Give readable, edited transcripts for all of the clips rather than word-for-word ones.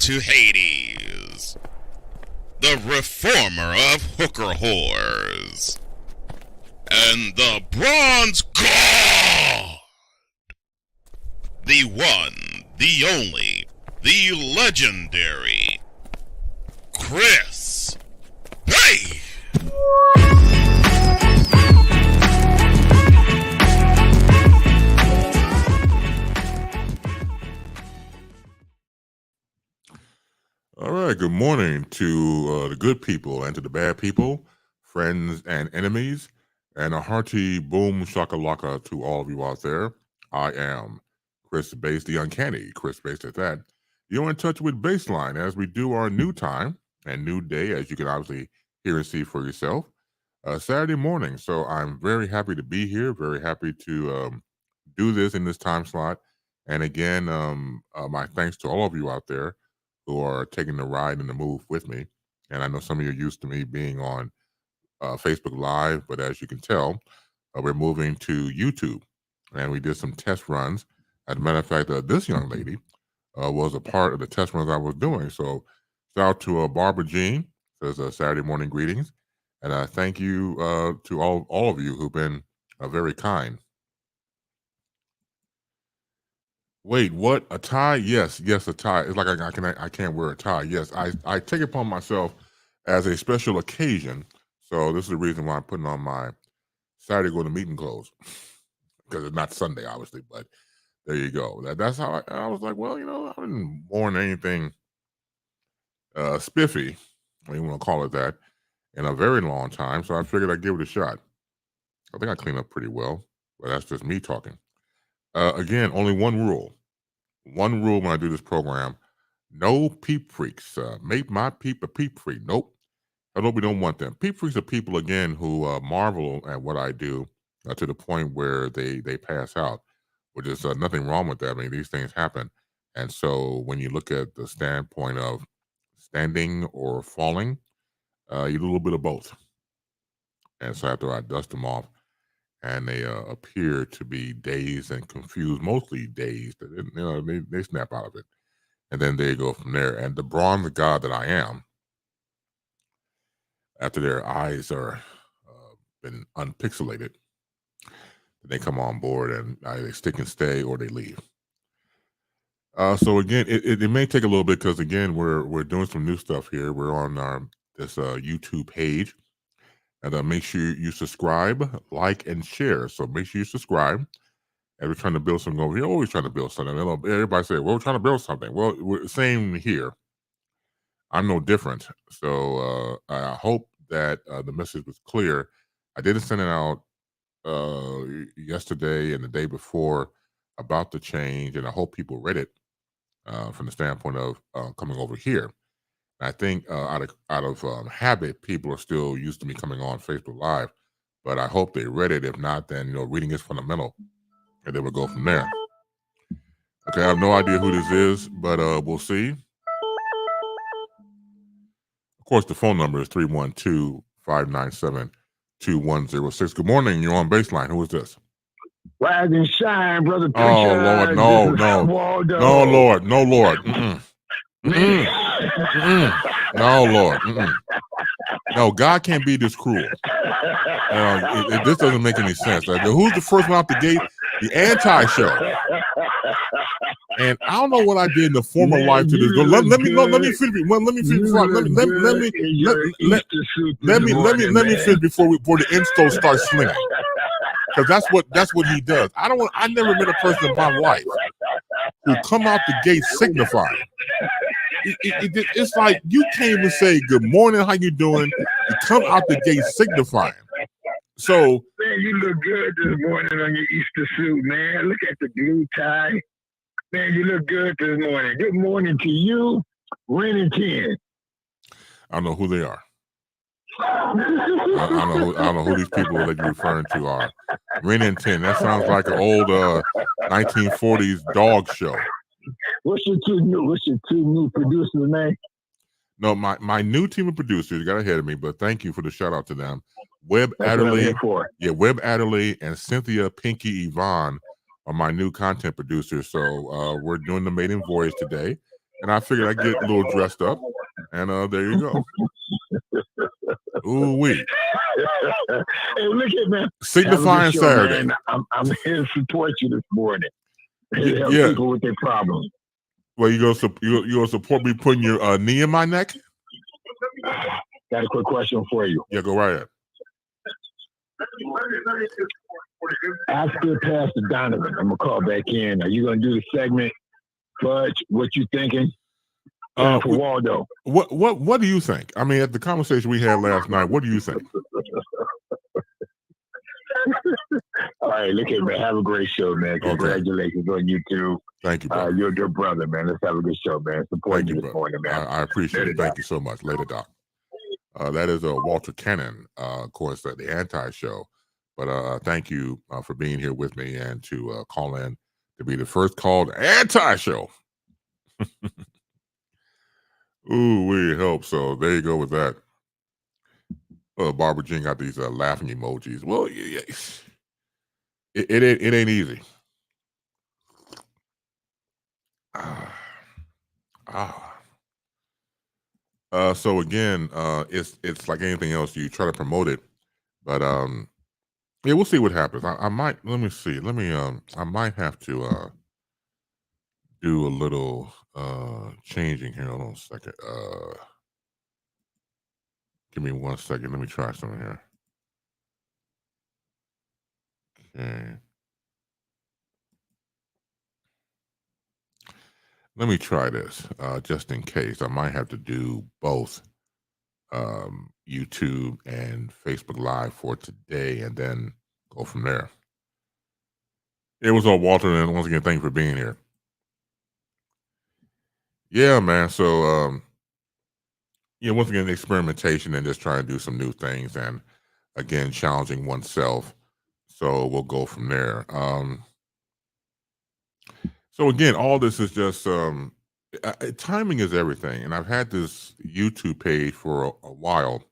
to Hades, the reformer of hooker whores, and the bronze god, the one, the only, the legendary Chris Bay. All right, good morning to the good people and to the bad people, friends and enemies, and a hearty boom shakalaka to all of you out there. I am Chris Base, the uncanny Chris Base at that. You're in touch with BaseLine as we do our new time and new day, as you can obviously hear and see for yourself, Saturday morning. So I'm very happy to be here, very happy to do this in this time slot. And again, my thanks to all of you out there who are taking the ride and the move with me. And I know some of you are used to me being on Facebook Live, but as you can tell, we're moving to YouTube. And we did some test runs. As a matter of fact, this young lady was a part of the test runs I was doing. So shout out to Barbara Jean, says Saturday morning greetings. And thank you to all of you who've been very kind. Wait, what? A tie? Yes, a tie. It's like I can't wear a tie. Yes, I take it upon myself as a special occasion. So this is the reason why I'm putting on my Saturday go to meeting clothes, because it's not Sunday, obviously. But there you go. That's how I was like, well, I haven't worn anything spiffy, if you want to call it that, in a very long time. So I figured I'd give it a shot. I think I clean up pretty well, but that's just me talking. Again, only one rule. One rule when I do this program: no peep freaks. Make my peep a peep freak. Nope. I hope we don't want them. Peep freaks are people, again, who marvel at what I do to the point where they pass out, which is nothing wrong with that. I mean, these things happen. And so when you look at the standpoint of standing or falling, you do a little bit of both. And so after I dust them off, and they appear to be dazed and confused, mostly dazed. They snap out of it, and then they go from there. And the bronze god that I am, after their eyes are been unpixelated, they come on board and either they stick and stay or they leave. So again, it may take a little bit because again we're doing some new stuff here. We're on this YouTube page. And make sure you subscribe, like, and share. So make sure you subscribe. And we're trying to build something over here. Always trying to build something. Everybody say, well, we're trying to build something. Well, we're same here. I'm no different. So I hope that the message was clear. I didn't send it out yesterday and the day before about the change. And I hope people read it from the standpoint of coming over here. I think out of habit, people are still used to me coming on Facebook Live, but I hope they read it. If not, then reading is fundamental, and then we'll go from there. Okay, I have no idea who this is, but we'll see. Of course, the phone number is 312-597-2106. Good morning. You're on BaseLine. Who is this? Rise and shine, brother. Oh Lord, no, Lord, no, Lord. No, Lord. No, God can't be this cruel. This doesn't make any sense. Who's the first one out the gate? The anti-show. And I don't know what I did in the former life to this. Let me finish. Let me finish before the install starts slinging. Because that's what he does. I never met a person in my life who come out the gate signifying. It's like you can't even say good morning, how you doing? You come out the gate signifying. So man, you look good this morning on your Easter suit, man. Look at the blue tie. Man, you look good this morning. Good morning to you, Ren and 10. I don't know who they are. I don't know who these people that you're referring to are. Ren and 10. That sounds like an old 1940s dog show. What's your two new producers' name? No, my new team of producers got ahead of me, but thank you for the shout out to them. Webb Adderley, Webb Adderley and Cynthia Pinky Yvonne are my new content producers. So we're doing the maiden voyage today. and I figured I'd get a little dressed up, and there you go. Ooh wee. Hey, look at man. Signifying show, Saturday. Man. I'm here to support you this morning. Here to help Yeah. people with their problems. Well, you gonna support me putting your knee in my neck? Got a quick question for you. Yeah, go right ahead. After Pastor Donovan, I'm gonna call back in. Are you gonna do the segment? Fudge, what you thinking? For Waldo. What do you think? I mean, at the conversation we had last night, what do you think? All right, look at man. Have a great show, man. Congratulations on YouTube. Thank you, brother. You're a good brother, man. Let's have a good show, man. Support you this morning, man. I appreciate it. Thank you so much. Later, Doc. That is Walter Kennan, of course, the Anti-Show. But thank you for being here with me and to call in to be the first called Anti-Show. Ooh, we hope so. There you go with that. Barbara Jean got these laughing emojis. Well, it ain't easy. So again, it's like anything else. You try to promote it, but yeah, we'll see what happens. I might. Let me see. I might have to do a little changing here. Hold on a second. Give me 1 second. Let me try something here. Okay. Let me try this just in case. I might have to do both YouTube and Facebook Live for today and then go from there. It was all Walter, and once again, thank you for being here. Yeah, man. So, once again, experimentation and just trying to do some new things and, again, challenging oneself. So we'll go from there. So again, all this is just timing is everything, and I've had this YouTube page for a while.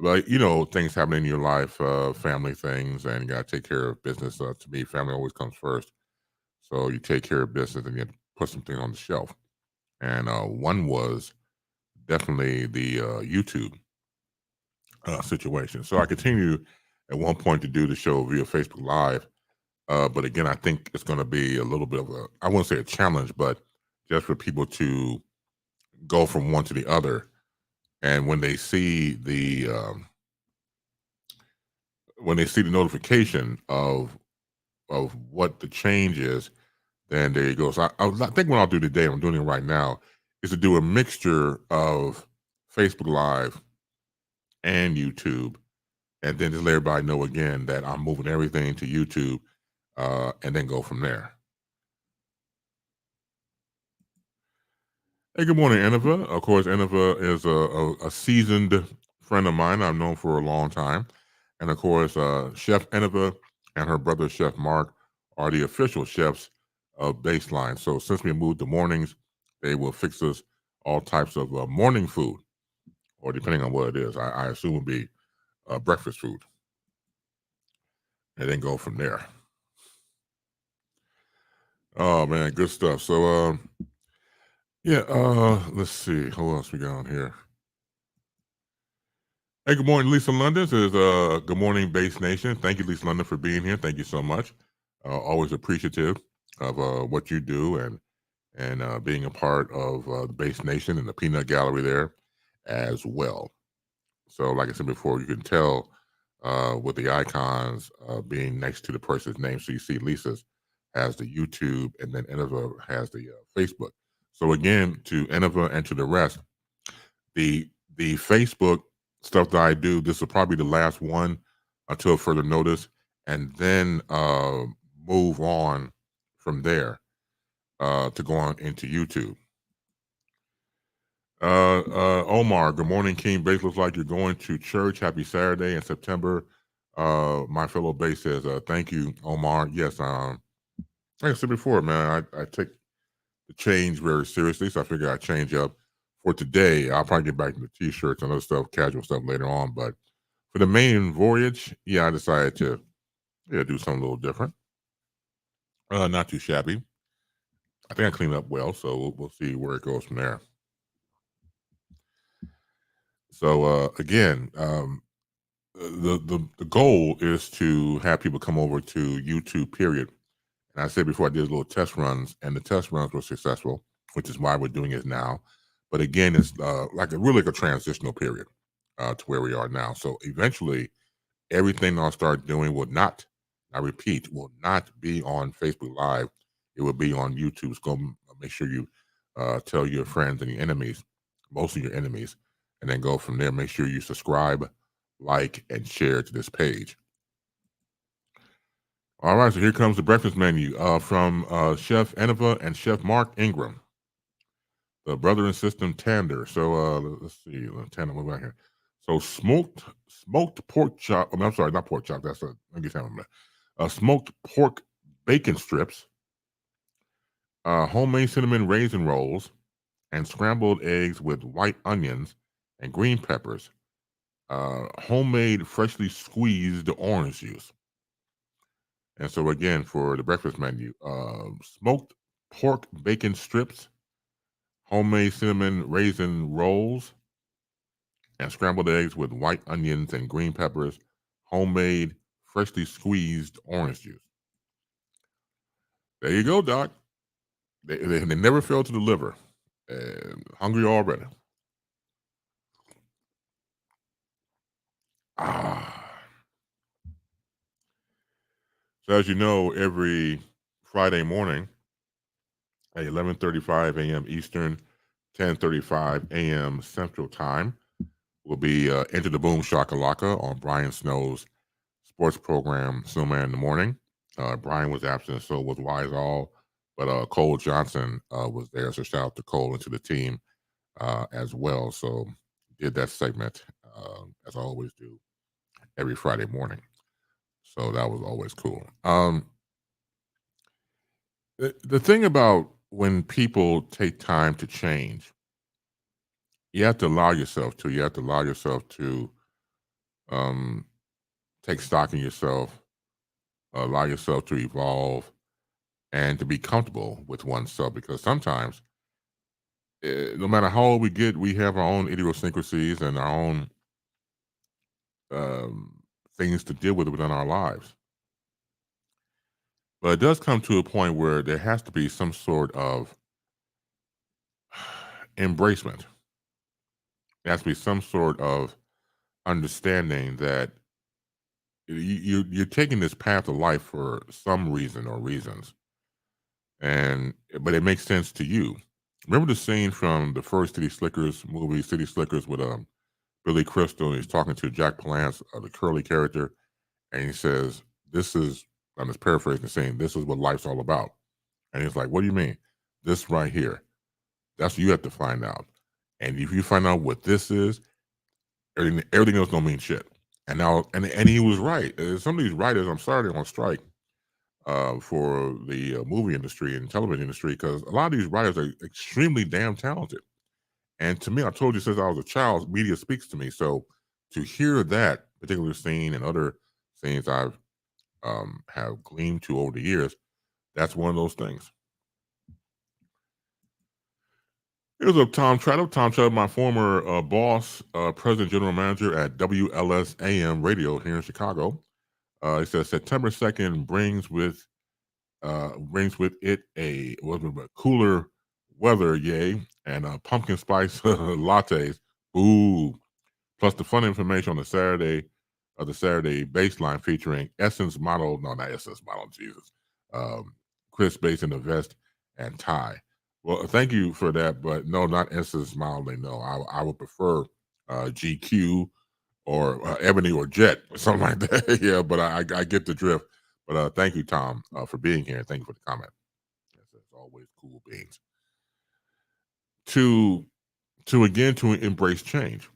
But things happen in your life, family things, and you got to take care of business. To me, family always comes first. So you take care of business, and you have to put something on the shelf. And one was definitely the YouTube situation. So I continue at one point to do the show via Facebook Live. But again, I think it's going to be a little bit of I won't say a challenge, but just for people to go from one to the other. And when they see the notification of what the change is, then there you go. So I think what I'll do today, I'm doing it right now, is to do a mixture of Facebook Live and YouTube, and then just let everybody know again that I'm moving everything to YouTube, and then go from there. Hey, good morning, Innova. Of course, Innova is a seasoned friend of mine I've known for a long time. And of course, Chef Innova and her brother, Chef Mark, are the official chefs of BaseLine. So since we moved to mornings, they will fix us all types of morning food, or depending on what it is, I assume would be breakfast food. And then go from there. Oh, man, good stuff. So, let's see. Who else we got on here? Hey, good morning, Lisa London. This is Good Morning Base Nation. Thank you, Lisa London, for being here. Thank you so much. Always appreciative of what you do and being a part of the Base Nation and the Peanut Gallery there as well. So, like I said before, you can tell with the icons being next to the person's name. So you see Lisa's has the YouTube, and then Innova has the Facebook. So again, to Innova and to the rest, the Facebook stuff that I do, this will probably be the last one until further notice, and then move on from there to go on into YouTube. Omar, good morning, King Base. Looks like you're going to church. Happy Saturday in September. My fellow Base says, thank you, Omar. Yes, like I said before, man, I take the change very seriously, so I figure I'd change up. For today, I'll probably get back to the T-shirts and other stuff, casual stuff later on. But for the main voyage, I decided to do something a little different. Not too shabby. I think I cleaned up well, so we'll see where it goes from there. So again, the goal is to have people come over to YouTube. Period. And I said before, I did little test runs, and the test runs were successful, which is why we're doing it now. But again, it's like really a transitional period to where we are now. So eventually, everything I'll start doing will not, I repeat, will not be on Facebook Live. It will be on YouTube. So go make sure you tell your friends and your enemies, most of your enemies, and then go from there. Make sure you subscribe, like, and share to this page. All right, so here comes the breakfast menu from Chef Enova and Chef Mark Ingram, the brother and sister Tander. So let's see, Tander, what about here? So smoked pork chop. I'm sorry, not pork chop. That's I guess I'm smoked pork bacon strips, homemade cinnamon raisin rolls, and scrambled eggs with white onions and green peppers. Homemade freshly squeezed orange juice. And so again, for the breakfast menu, smoked pork bacon strips, homemade cinnamon raisin rolls, and scrambled eggs with white onions and green peppers, homemade freshly squeezed orange juice. There you go, Doc. They never fail to deliver. Hungry already. So as you know, every Friday morning at 11:35 a.m. Eastern, 10:35 a.m. Central Time, will be Enter the Boom Shakalaka on Brian Snow's sports program, Snowman in the Morning. Brian was absent, so was Wise All, but Cole Johnson was there. So shout out to Cole and to the team as well. So did that segment as I always do every Friday morning. So that was always cool. The thing about when people take time to change, you have to allow yourself to. You have to allow yourself to take stock in yourself, allow yourself to evolve, and to be comfortable with oneself. Because sometimes, no matter how old we get, we have our own idiosyncrasies and our own things to deal with within our lives. But it does come to a point where there has to be some sort of embracement. There has to be some sort of understanding that you're taking this path of life for some reason or reasons, but it makes sense to you. Remember the scene from the first City Slickers movie, City Slickers, with Billy Crystal, and he's talking to Jack Palance, the curly character, and he says, "This is," I'm just paraphrasing, saying, "This is what life's all about." And he's like, "What do you mean?" "This right here. That's what you have to find out. And if you find out what this is, everything else don't mean shit." And he was right. Some of these writers, I'm sorry, they're on strike for the movie industry and television industry, because a lot of these writers are extremely damn talented. And to me, I told you since I was a child, media speaks to me. So to hear that particular scene and other scenes I've have gleamed to over the years, that's one of those things. Here's a Tom Trotter. Tom Trotter, my former boss, president, general manager at WLSAM Radio here in Chicago. It says September 2nd brings with it a cooler weather, yay, and pumpkin spice lattes. Ooh. Plus the fun information on the Saturday BaseLine featuring Essence model, no, not Essence model, Jesus. Chris Bates in the vest and tie. Well, thank you for that, but no, not Essence modeling. No, I would prefer GQ or Ebony or Jet or something like that. Yeah, but I get the drift. But thank you, Tom, for being here. Thank you for the comment. It's always cool beans. To embrace change.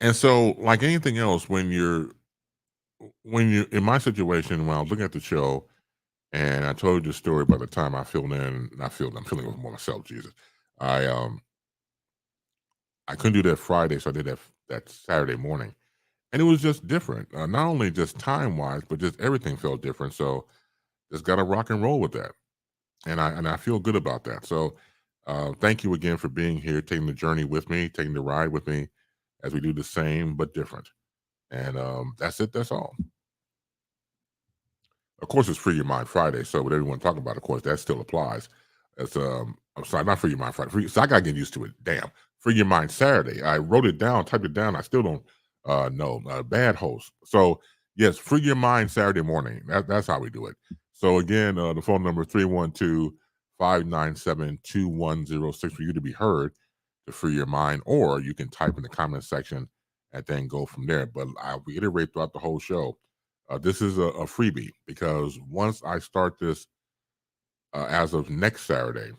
And so, like anything else, when you're in my situation, when I was looking at the show, and I told you the story by the time I'm feeling it with myself, Jesus. I couldn't do that Friday, so I did that Saturday morning. And it was just different. Not only just time wise, but just everything felt different. So just got to rock and roll with that. and I feel good about that. So, thank you again for being here, taking the journey with me, taking the ride with me, as we do the same but different. And that's it. That's all. Of course, it's Free Your Mind Friday. So whatever you want to talk about, of course, that still applies. It's I'm sorry, not Free Your Mind Friday. So I gotta get used to it. Damn. Free Your Mind Saturday. I wrote it down, typed it down. I still don't know. Bad host. So yes, Free Your Mind Saturday morning. That's how we do it. So again, the phone number 312-597-2106 for you to be heard to free your mind, or you can type in the comment section and then go from there. But I'll reiterate throughout the whole show. This is a freebie because once I start this as of next Saturday,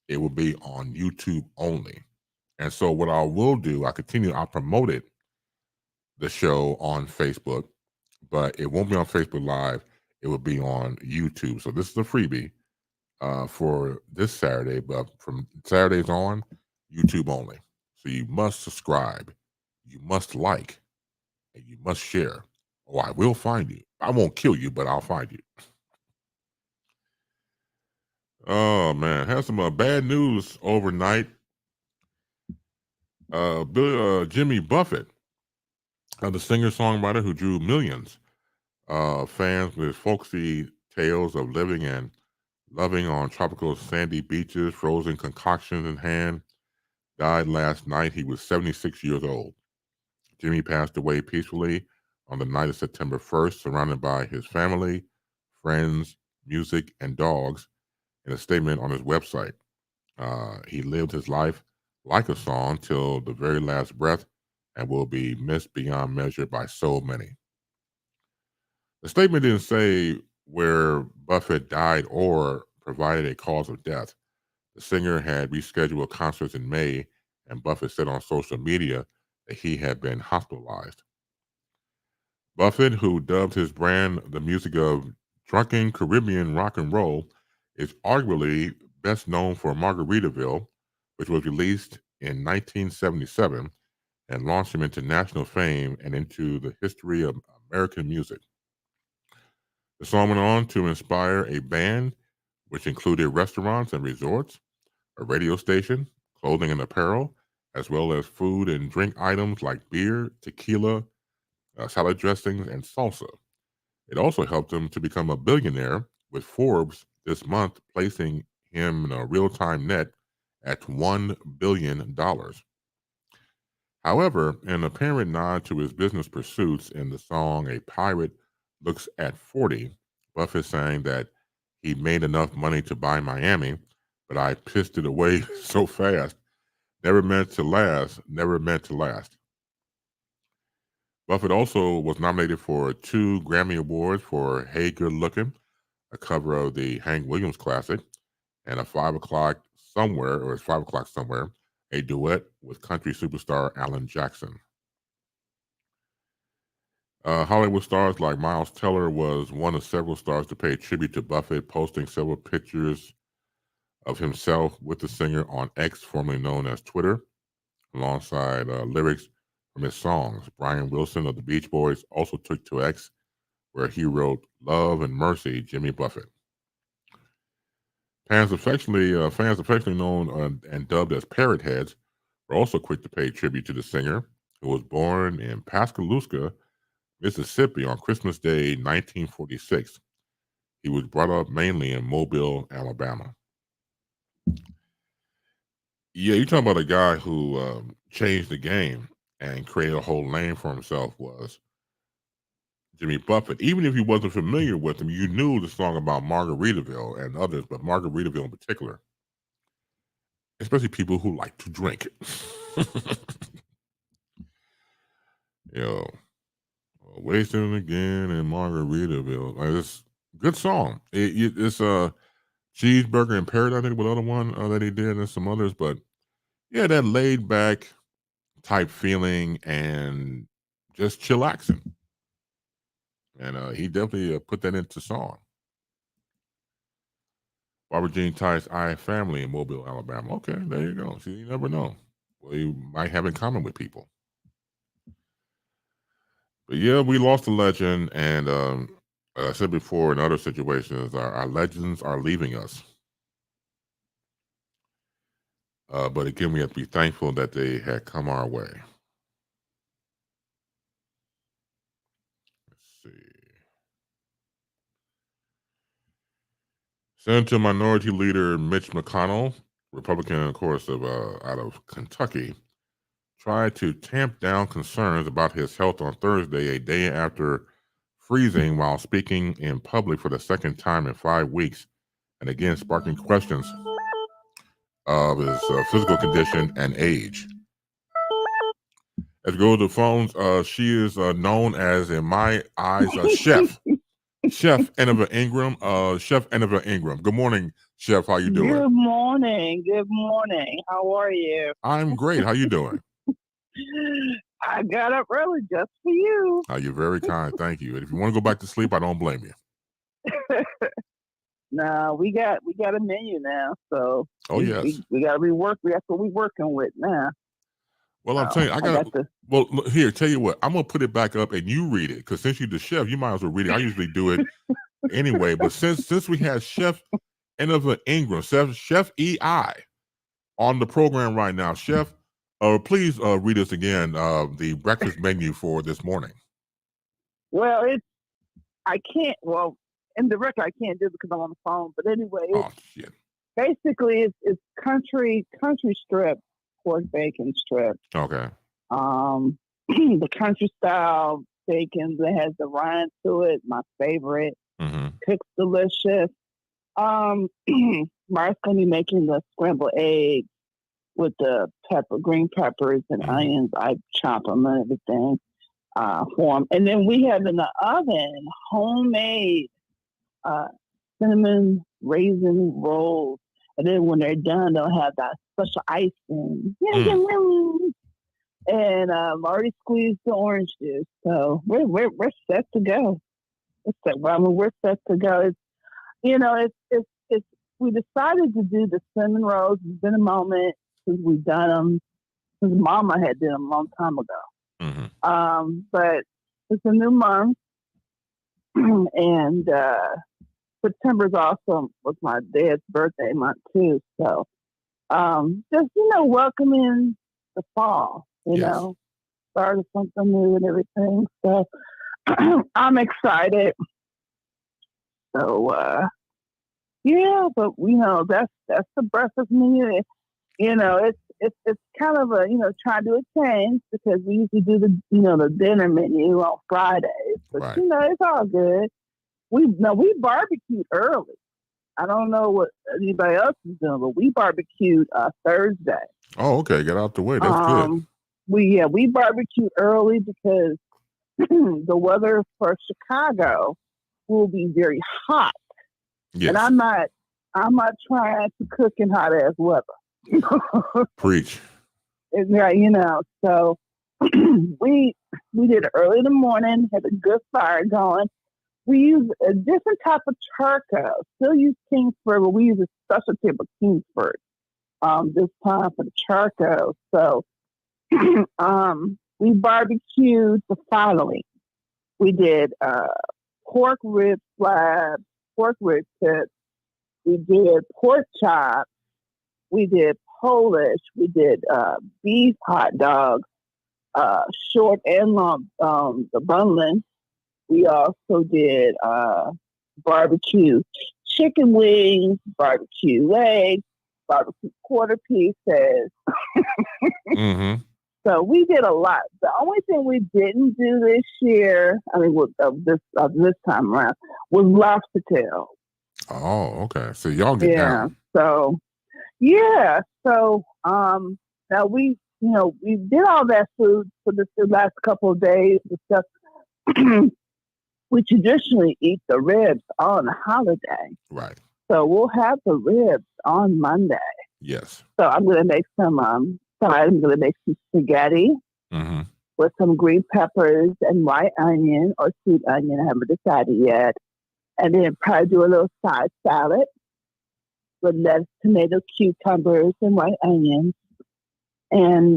it will be on YouTube only. And so what I will do, I'll promote the show on Facebook, but it won't be on Facebook Live. It will be on YouTube. So this is a freebie for this Saturday, but from Saturdays on, YouTube only. So you must subscribe, you must like, and you must share, or I will find you. I won't kill you, but I'll find you. Oh man, had some bad news overnight. Jimmy Buffett, the singer-songwriter who drew millions fans with folksy tales of living and loving on tropical sandy beaches, frozen concoctions in hand, died last night. He was 76 years old. Jimmy passed away peacefully on the night of September 1st, surrounded by his family, friends, music, and dogs. In a statement on his website, he lived his life like a song till the very last breath and will be missed beyond measure by so many. The statement didn't say where Buffett died or provided a cause of death. The singer had rescheduled concerts in May, and Buffett said on social media that he had been hospitalized. Buffett, who dubbed his brand the music of drunken Caribbean rock and roll, is arguably best known for Margaritaville, which was released in 1977 and launched him into national fame and into the history of American music. The song went on to inspire a band, which included restaurants and resorts, a radio station, clothing and apparel, as well as food and drink items like beer, tequila, salad dressings, and salsa. It also helped him to become a billionaire, with Forbes this month placing him in a real-time net at $1 billion. However, in an apparent nod to his business pursuits in the song A Pirate Looks at 40, Buffett saying that he made enough money to buy Miami, but I pissed it away so fast. Never meant to last, never meant to last. Buffett also was nominated for 2 Grammy Awards for Hey Good Looking, a cover of the Hank Williams classic, and a 5 o'clock somewhere, or it's 5 o'clock somewhere, a duet with country superstar Alan Jackson. Hollywood stars like Miles Teller was one of several stars to pay tribute to Buffett, posting several pictures of himself with the singer on X, formerly known as Twitter, alongside lyrics from his songs. Brian Wilson of the Beach Boys also took to X, where he wrote "Love and Mercy, Jimmy Buffett." Fans affectionately known and dubbed as Parrot Heads were also quick to pay tribute to the singer, who was born in Pascagoula, Mississippi on Christmas Day, 1946. He was brought up mainly in Mobile, Alabama. Yeah, you're talking about a guy who changed the game and created a whole lane for himself was Jimmy Buffett. Even if you wasn't familiar with him, you knew the song about Margaritaville and others, but Margaritaville in particular, especially people who like to drink. you know, Wasting Again in Margaritaville. Like, it's a good song. It's a Cheeseburger in Paradise, I think, was the other one that he did, and some others. But yeah, that laid back type feeling and just chillaxing. And he definitely put that into song. Barbara Jean Ty's I Family in Mobile, Alabama. Okay, there you go. See, you never know. Well, you might have in common with people. But yeah, we lost a legend, and I said before in other situations, our legends are leaving us. But again, we have to be thankful that they had come our way. Let's see. Senator Minority Leader Mitch McConnell, Republican, of course, out of Kentucky, tried to tamp down concerns about his health on Thursday, a day after freezing while speaking in public for the second time in 5 weeks, and again sparking questions of his physical condition and age. Let's go to the phones. She is known as, in my eyes, Chef Eneva Ingram. Chef Eneva Ingram. Good morning, Chef. How you doing? Good morning. Good morning. How are you? I'm great. How you doing? I got up early just for you. You're very kind. Thank you. And if you want to go back to sleep, I don't blame you. No, we got a menu now, so yes, we got to rework. That's what we're working with now. Well, I'm telling you, I got to. Well, look, here, tell you what, I'm gonna put it back up and you read it, because since you're the chef, you might as well read it. I usually do it anyway, but since we have Chef Eneva Ingram, Chef EI, on the program right now, Chef, please read us again the breakfast menu for this morning. Well, I can't. Well, in the record, I can't do it because I'm on the phone. But anyway, shit. Basically, it's country strip. Pork bacon strips. Okay. The country style bacon that has the rind to it, my favorite. Mm-hmm. Cooks delicious. Mark's gonna be making the scrambled eggs with the green peppers and onions. I chop them and everything for them. And then we have in the oven homemade cinnamon raisin rolls. And then when they're done, they'll have that special icing. And I've already squeezed the orange juice, so we're set to go. We're set to go. It's we decided to do the cinnamon rolls. It's been a moment since we've done them. Since Mama had done them a long time ago. Mm-hmm. But it's a new month, and September's also was my dad's birthday month too. So just welcoming the fall, starting something new and everything. So I'm excited. So but that's the breakfast menu. It's kind of a trying to do a change, because we usually do the dinner menu on Fridays. But right. It's all good. We barbecued early. I don't know what anybody else is doing, but we barbecued Thursday. Oh, okay. Get out the way. That's good. We barbecued early because the weather for Chicago will be very hot. Yes. And I'm not trying to cook in hot ass weather. Preach. So we did it early in the morning, had a good fire going. We use a different type of charcoal. Still use Kingsford, but we use a specialty of Kingsford this time for the charcoal. So we barbecued the following. We did pork rib slabs, pork rib tips. We did pork chops. We did Polish. We did beef hot dogs, short and long, the bunlin. We also did barbecue chicken wings, barbecue legs, barbecue quarter pieces. Mm-hmm. So we did a lot. The only thing we didn't do this year, this time around, was lobster tails. Oh, okay. So y'all get down. So now we did all that food for the last couple of days and stuff. We traditionally eat the ribs on a holiday. Right. So we'll have the ribs on Monday. Yes. So I'm going to make some I'm going to make some spaghetti with some green peppers and white onion or sweet onion. I haven't decided yet. And then probably do a little side salad with lettuce, tomato, cucumbers, and white onions. And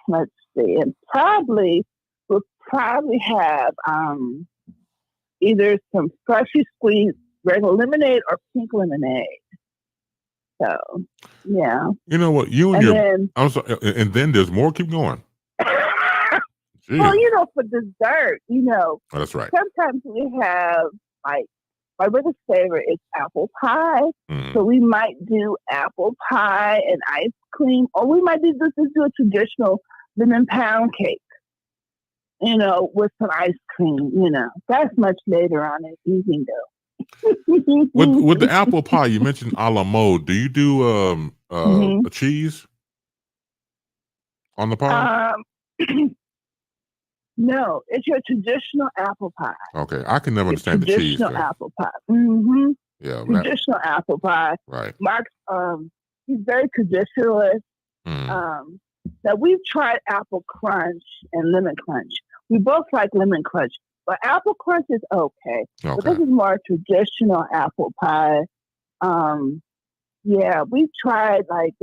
let's see. And we'll probably have either some freshly squeezed regular lemonade or pink lemonade. So, yeah. You know what? You and, And your then, I'm sorry, and then there's more. Keep going. well, you know, for dessert, you know, Oh, that's right. sometimes we have like my biggest favorite is apple pie. Mm. So we might do apple pie and ice cream, or we might just do a traditional lemon pound cake, you know, with some ice cream. You know, that's much later on in the evening, though. With the apple pie, you mentioned a la mode. Do you do a cheese on the pie? No, it's your traditional apple pie. Okay, I can never understand the cheese Traditional thing. apple pie. Mm-hmm. Yeah, Traditional apple pie. Right. Mark, he's very traditionalist. Now we've tried apple crunch and lemon crunch. We both like lemon crunch, but apple crunch is okay. But this is more traditional apple pie. Yeah, we've tried like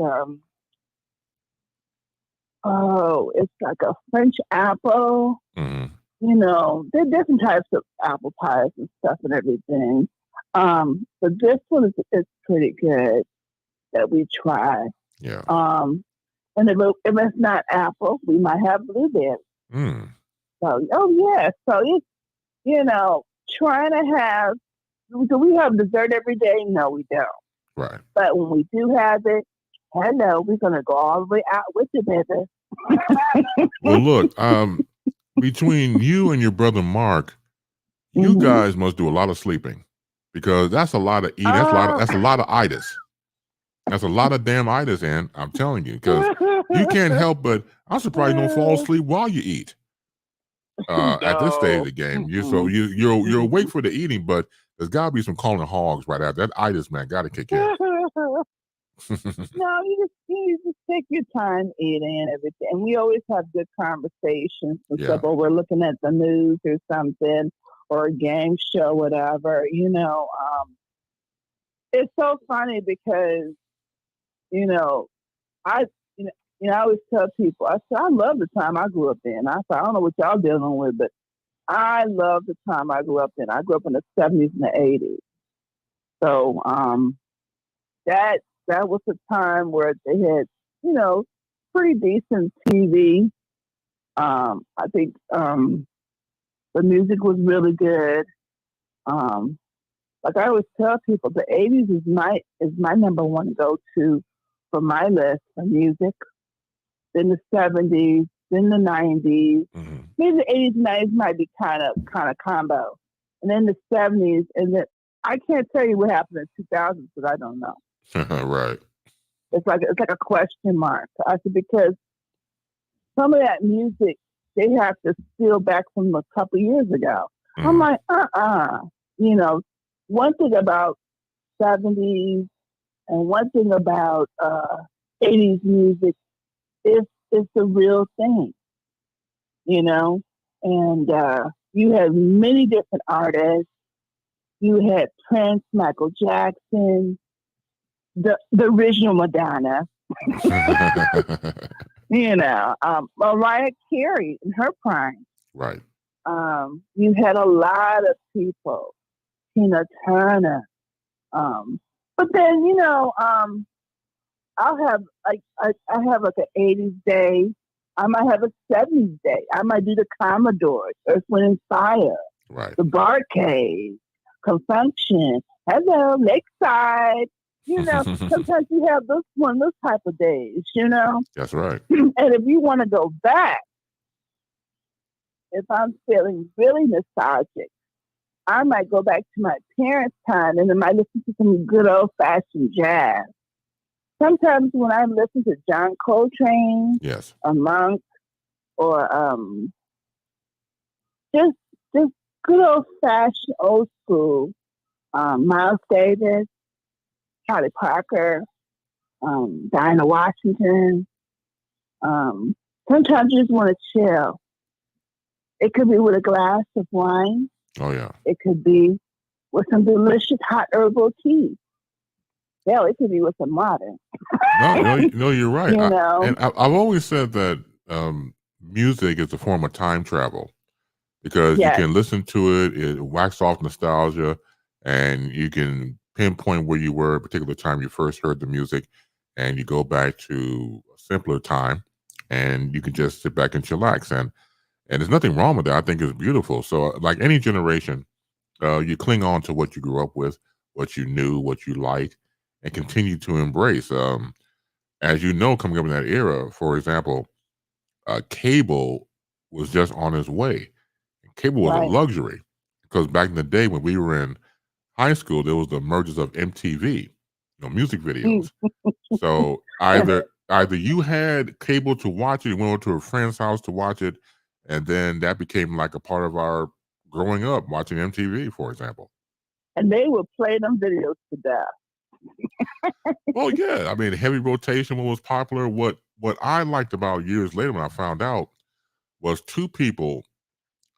it's like a French apple. You know, there are different types of apple pies and stuff and everything. But this one is pretty good that we try. Yeah. And if it's not apple, we might have blueberry. So, so it's, you know, trying to have. Do we have dessert every day? No, we don't. Right. But when we do have it, hello, we're gonna go all the way out with you, baby. Well, look, between you and your brother Mark, you guys must do a lot of sleeping, because that's a lot of eating. That's a lot of itis. That's a lot of damn itis, and I'm telling you, because you can't help but I'm surprised you don't fall asleep while you eat. At this stage of the game, you're awake for the eating, but there's got to be some calling hogs right after that. Itis, man, got to kick in. No, you just take your time eating and everything. And we always have good conversations and stuff, or we're looking at the news or something, or a game show, whatever. You know, it's so funny because, you know, I always tell people, I said, I love the time I grew up in. I said, I don't know what y'all dealing with, but I love the time I grew up in. I grew up in the 70s and the 80s. So that was a time where they had, you know, pretty decent TV. I think the music was really good. Like I always tell people, the 80s is my number one go-to for my list of music. Then the 70s, then the 90s. Maybe the 80s and 90s might be kind of combo. And then the 70s, and then I can't tell you what happened in 2000s because I don't know. Right. It's like a question mark. I said, because some of that music they have to steal back from a couple years ago. I'm like, You know, one thing about 70s and one thing about 80s music is the real thing, you know? And you had many different artists. You had Prince, Michael Jackson, the original Madonna, you know, Mariah Carey in her prime. Right. You had a lot of people, Tina Turner. But then, you know, I'll have I have like an 80s day. I might have a 70s day. I might do the Commodores, Earth, Wind and Fire, right, the Barcade, Confunction, hello, Lakeside. You know, sometimes you have those type of days, you know? That's right. And if you want to go back, if I'm feeling really nostalgic, I might go back to my parents' time and I might listen to some good old-fashioned jazz. Sometimes when I listen to John Coltrane, yes, a Monk, or just good old-fashioned, old school, Miles Davis, Charlie Parker, Dinah Washington. Sometimes you just want to chill. It could be with a glass of wine. Oh, yeah. It could be with some delicious hot herbal tea. Hell, it could be with some water. No, you're right. You know? I've always said that music is a form of time travel, because you can listen to it, it wax off nostalgia, and you can pinpoint where you were at a particular time you first heard the music, and you go back to a simpler time, and you can just sit back and chillax. And there's nothing wrong with that. I think it's beautiful. So, like any generation, you cling on to what you grew up with, what you knew, what you liked, and continue to embrace. As you know, coming up in that era, for example, cable was just on its way. Cable was a luxury because back in the day when we were in high school, there was the emergence of MTV, music videos. So either you had cable to watch it, you went over to a friend's house to watch it, and then that became like a part of our growing up, watching MTV, for example. And they would play them videos to death. Well, yeah. I mean, heavy rotation was popular. What I liked about years later when I found out was two people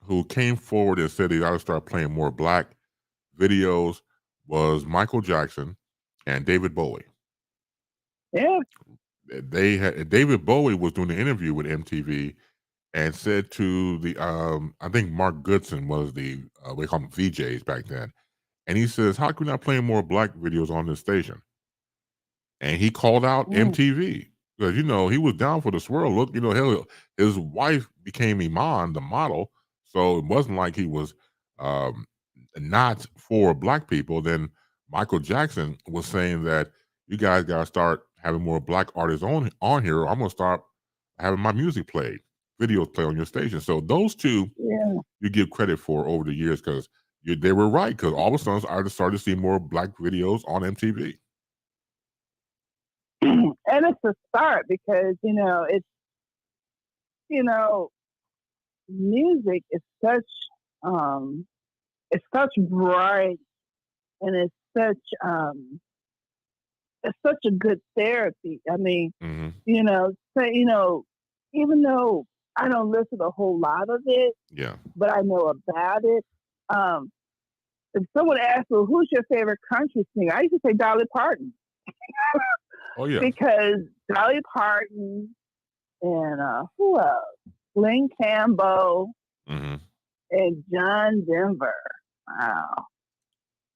who came forward and said they ought to start playing more black videos was Michael Jackson and David Bowie. Yeah. David Bowie was doing an interview with MTV and said to the I think Mark Goodson was the we call them VJs back then, and he says, "How come we're not playing more black videos on this station?" And he called out MTV because he was down for the swirl. Look, hell, his wife became Iman, the model, so it wasn't like he was not for black people. Then Michael Jackson was saying that you guys got to start having more black artists on here. Or I'm gonna start having my music played, videos played on your station. So those two, you give credit for over the years because they were right. Because all of a sudden, I started to see more black videos on MTV. And it's a start because it's music is such bright, and it's such a good therapy. I mean, even though I don't listen to a whole lot of it, but I know about it. If someone asks me, who's your favorite country singer, I used to say Dolly Parton. Oh yeah, because Dolly Parton and who else? Glenn Campbell and John Denver. Wow.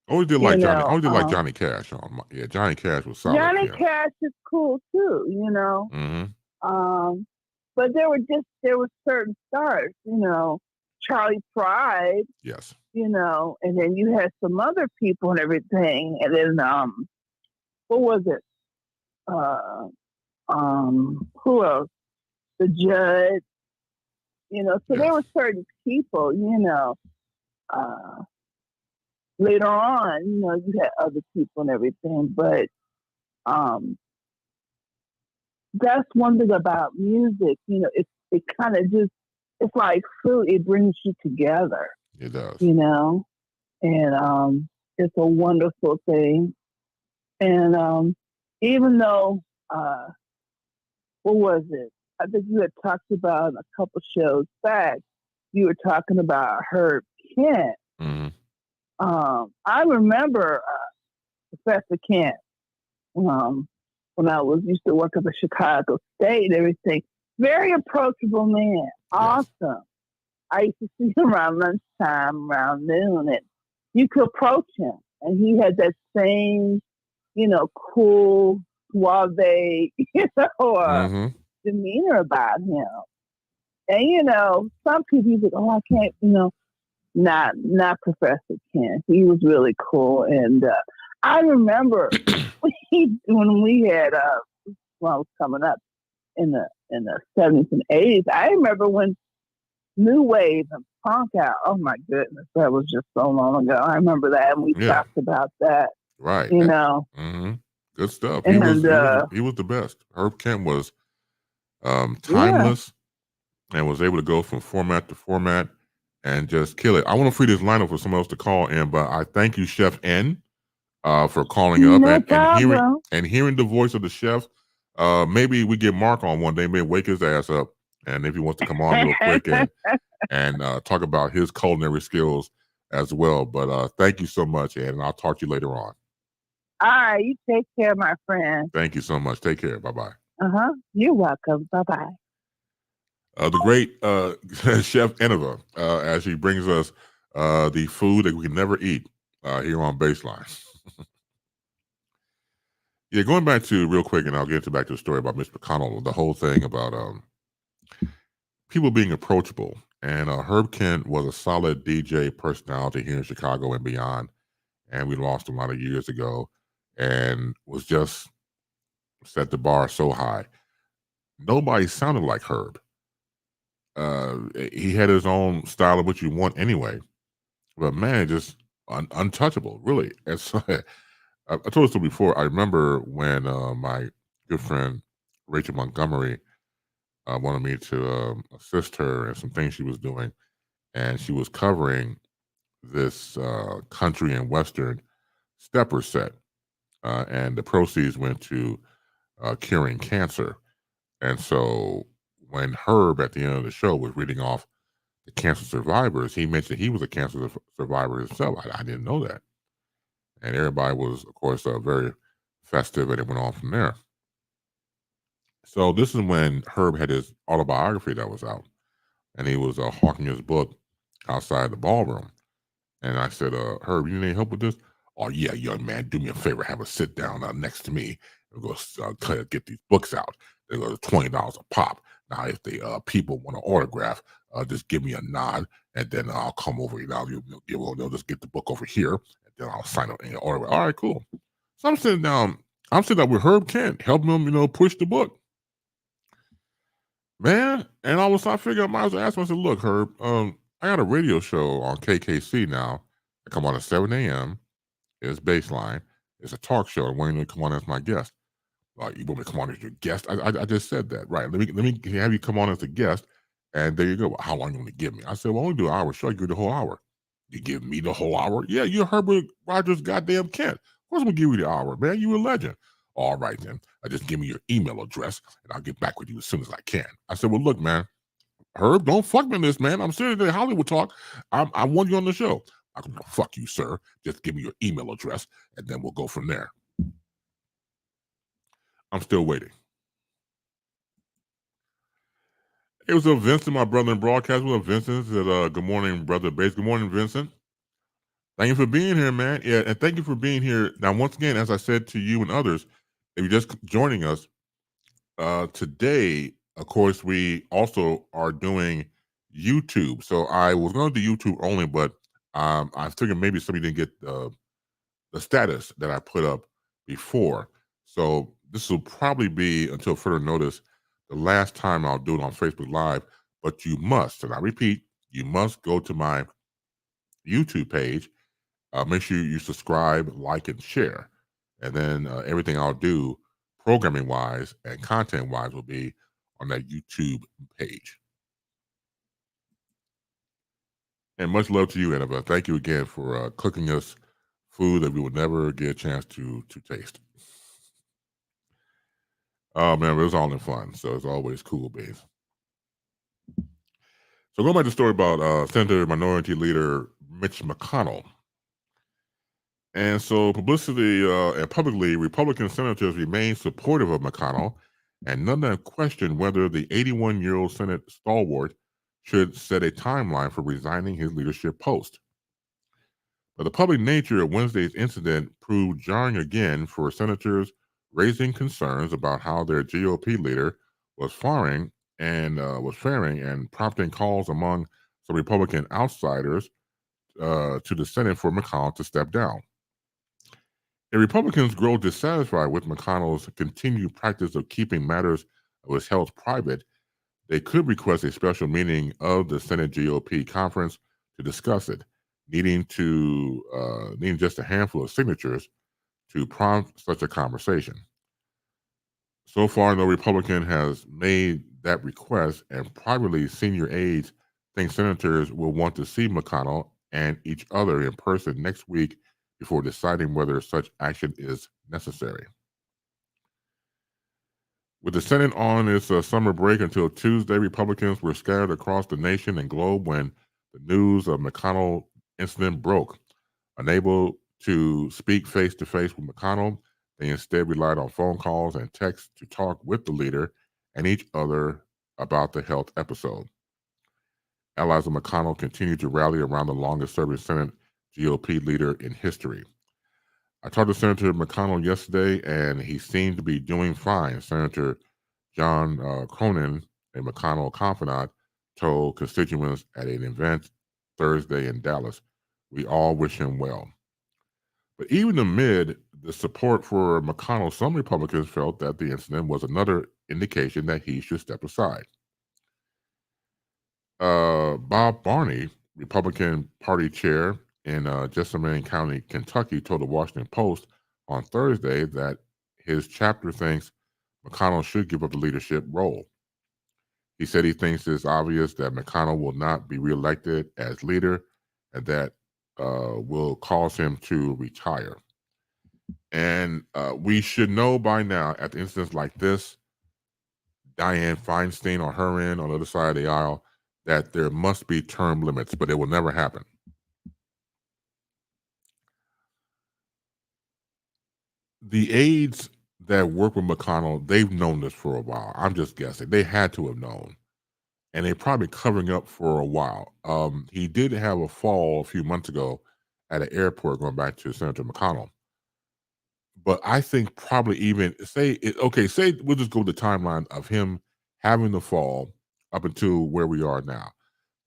I always did like Johnny. I always did like Johnny Cash. Johnny Cash was solid. Johnny Cash is cool too. But there were certain stars. Charlie Pride. Yes. And then you had some other people and everything, and then what was it? Who else? The Judge. So there were certain people. Later on, you had other people and everything, but that's one thing about music. It kind of it's like food. It brings you together. It does. And it's a wonderful thing. And even though, what was it? I think you had talked about a couple shows back. You were talking about Herb Kent. I remember Professor Kent when I used to work at the Chicago State and everything. Very approachable man. Awesome. I used to see him around lunchtime, around noon, and you could approach him. And he had that same, cool, suave, demeanor about him. And, some people you think, oh, I can't, not Professor Kent. He was really cool. And I remember when we had, when I was coming up in the 70s and 80s, I remember when New Wave and punk out. Oh my goodness, that was just so long ago. I remember that, and we talked about that. Right. Good stuff. And, he was the best. Herb Kent was timeless and was able to go from format to format and just kill it. I want to free this lineup for someone else to call in, but I thank you, Chef N, for calling up and hearing the voice of the chef. Maybe we get Mark on one day, maybe wake his ass up. And if he wants to come on real quick and talk about his culinary skills as well. But thank you so much, and I'll talk to you later on. All right. You take care, my friend. Thank you so much. Take care. Bye-bye. You're welcome. Bye-bye. The great Chef Innova, as she brings us the food that we can never eat here on BaseLine. Yeah, going back to real quick, and I'll get back to the story about Mitch McConnell, the whole thing about people being approachable. And Herb Kent was a solid DJ personality here in Chicago and beyond. And we lost him a lot of years ago and was just set the bar so high. Nobody sounded like Herb. He had his own style of what you want anyway. But man, just untouchable, really. And so, I told this before. I remember when my good friend Rachel Montgomery wanted me to assist her in some things she was doing, and she was covering this country and western stepper set, and the proceeds went to curing cancer. And so when Herb at the end of the show was reading off the cancer survivors, he mentioned he was a cancer survivor himself. I didn't know that. And everybody was, of course, very festive, and it went on from there. So this is when Herb had his autobiography that was out, and he was hawking his book outside the ballroom. And I said, Herb, you need any help with this? Oh, yeah, young man, do me a favor, have a sit down next to me. We'll go get these books out. They're $20 a pop. Now, if the people want an autograph, just give me a nod, and then I'll come over. They'll just get the book over here, and then I'll sign up and autograph. All right, cool. So I'm sitting down with Herb Kent, helping him, push the book. Man, and I figured I might as well ask him. I said, look, Herb, I got a radio show on KKC now. I come on at 7 a.m. It's BaseLine. It's a talk show. And when you come on as my guest, you want me to come on as your guest? I just said that, right? Let me have you come on as a guest, and there you go. How long you want to give me? I said, well, I only do an hour show. You give the whole hour. You give me the whole hour? Yeah, you're Herbert Rogers goddamn Kent. Of course I'm gonna give you the hour, man. You a legend. All right then. Just give me your email address, and I'll get back with you as soon as I can. I said, well, look, man, Herb, don't fuck me on this, man. I'm serious at Hollywood Talk. I want you on the show. I'm gonna fuck you, sir. Just give me your email address, and then we'll go from there. I'm still waiting. It was Vincent, my brother in broadcast. Vincent said, good morning, brother Base. Good morning, Vincent. Thank you for being here, man. Yeah, and thank you for being here. Now, once again, as I said to you and others, if you're just joining us, today, of course, we also are doing YouTube. So I was going to do YouTube only, but I figured maybe somebody didn't get the status that I put up before. So this will probably be, until further notice, the last time I'll do it on Facebook Live. But you must, and I repeat, you must go to my YouTube page. Make sure you subscribe, like, and share. And then everything I'll do, programming-wise and content-wise, will be on that YouTube page. And much love to you, Annabelle. Thank you again for cooking us food that we will never get a chance to taste. Oh, man, it was all in fun. So it's always cool, beans. So going back to the story about Senator Minority Leader Mitch McConnell. And so publicity and publicly, Republican senators remain supportive of McConnell, and none have questioned whether the 81-year-old Senate stalwart should set a timeline for resigning his leadership post. But the public nature of Wednesday's incident proved jarring again for senators, raising concerns about how their GOP leader was faring and prompting calls among some Republican outsiders to the Senate for McConnell to step down. And Republicans grow dissatisfied with McConnell's continued practice of keeping matters of his health private. They could request a special meeting of the Senate GOP conference to discuss it, needing just a handful of signatures to prompt such a conversation. So far, no Republican has made that request, and privately, senior aides think senators will want to see McConnell and each other in person next week before deciding whether such action is necessary. With the Senate on its summer break until Tuesday, Republicans were scattered across the nation and globe when the news of McConnell incident broke. Unable to speak face-to-face with McConnell, they instead relied on phone calls and texts to talk with the leader and each other about the health episode. Allies of McConnell continued to rally around the longest-serving Senate GOP leader in history. I talked to Senator McConnell yesterday, and he seemed to be doing fine. Senator John Cronin, a McConnell confidant, told constituents at an event Thursday in Dallas, "We all wish him well." But even amid the support for McConnell, some Republicans felt that the incident was another indication that he should step aside. Bob Barney, Republican Party chair in Jessamine County, Kentucky, told the Washington Post on Thursday that his chapter thinks McConnell should give up the leadership role. He said he thinks it's obvious that McConnell will not be reelected as leader and that will cause him to retire. And we should know by now, at the instance like this, Dianne Feinstein on her end, on the other side of the aisle, that there must be term limits, but it will never happen. The aides that work with McConnell, they've known this for a while. I'm just guessing. They had to have known. And they're probably covering up for a while. He did have a fall a few months ago at an airport, going back to Senator McConnell. But I think probably even say we'll just go with the timeline of him having the fall up until where we are now.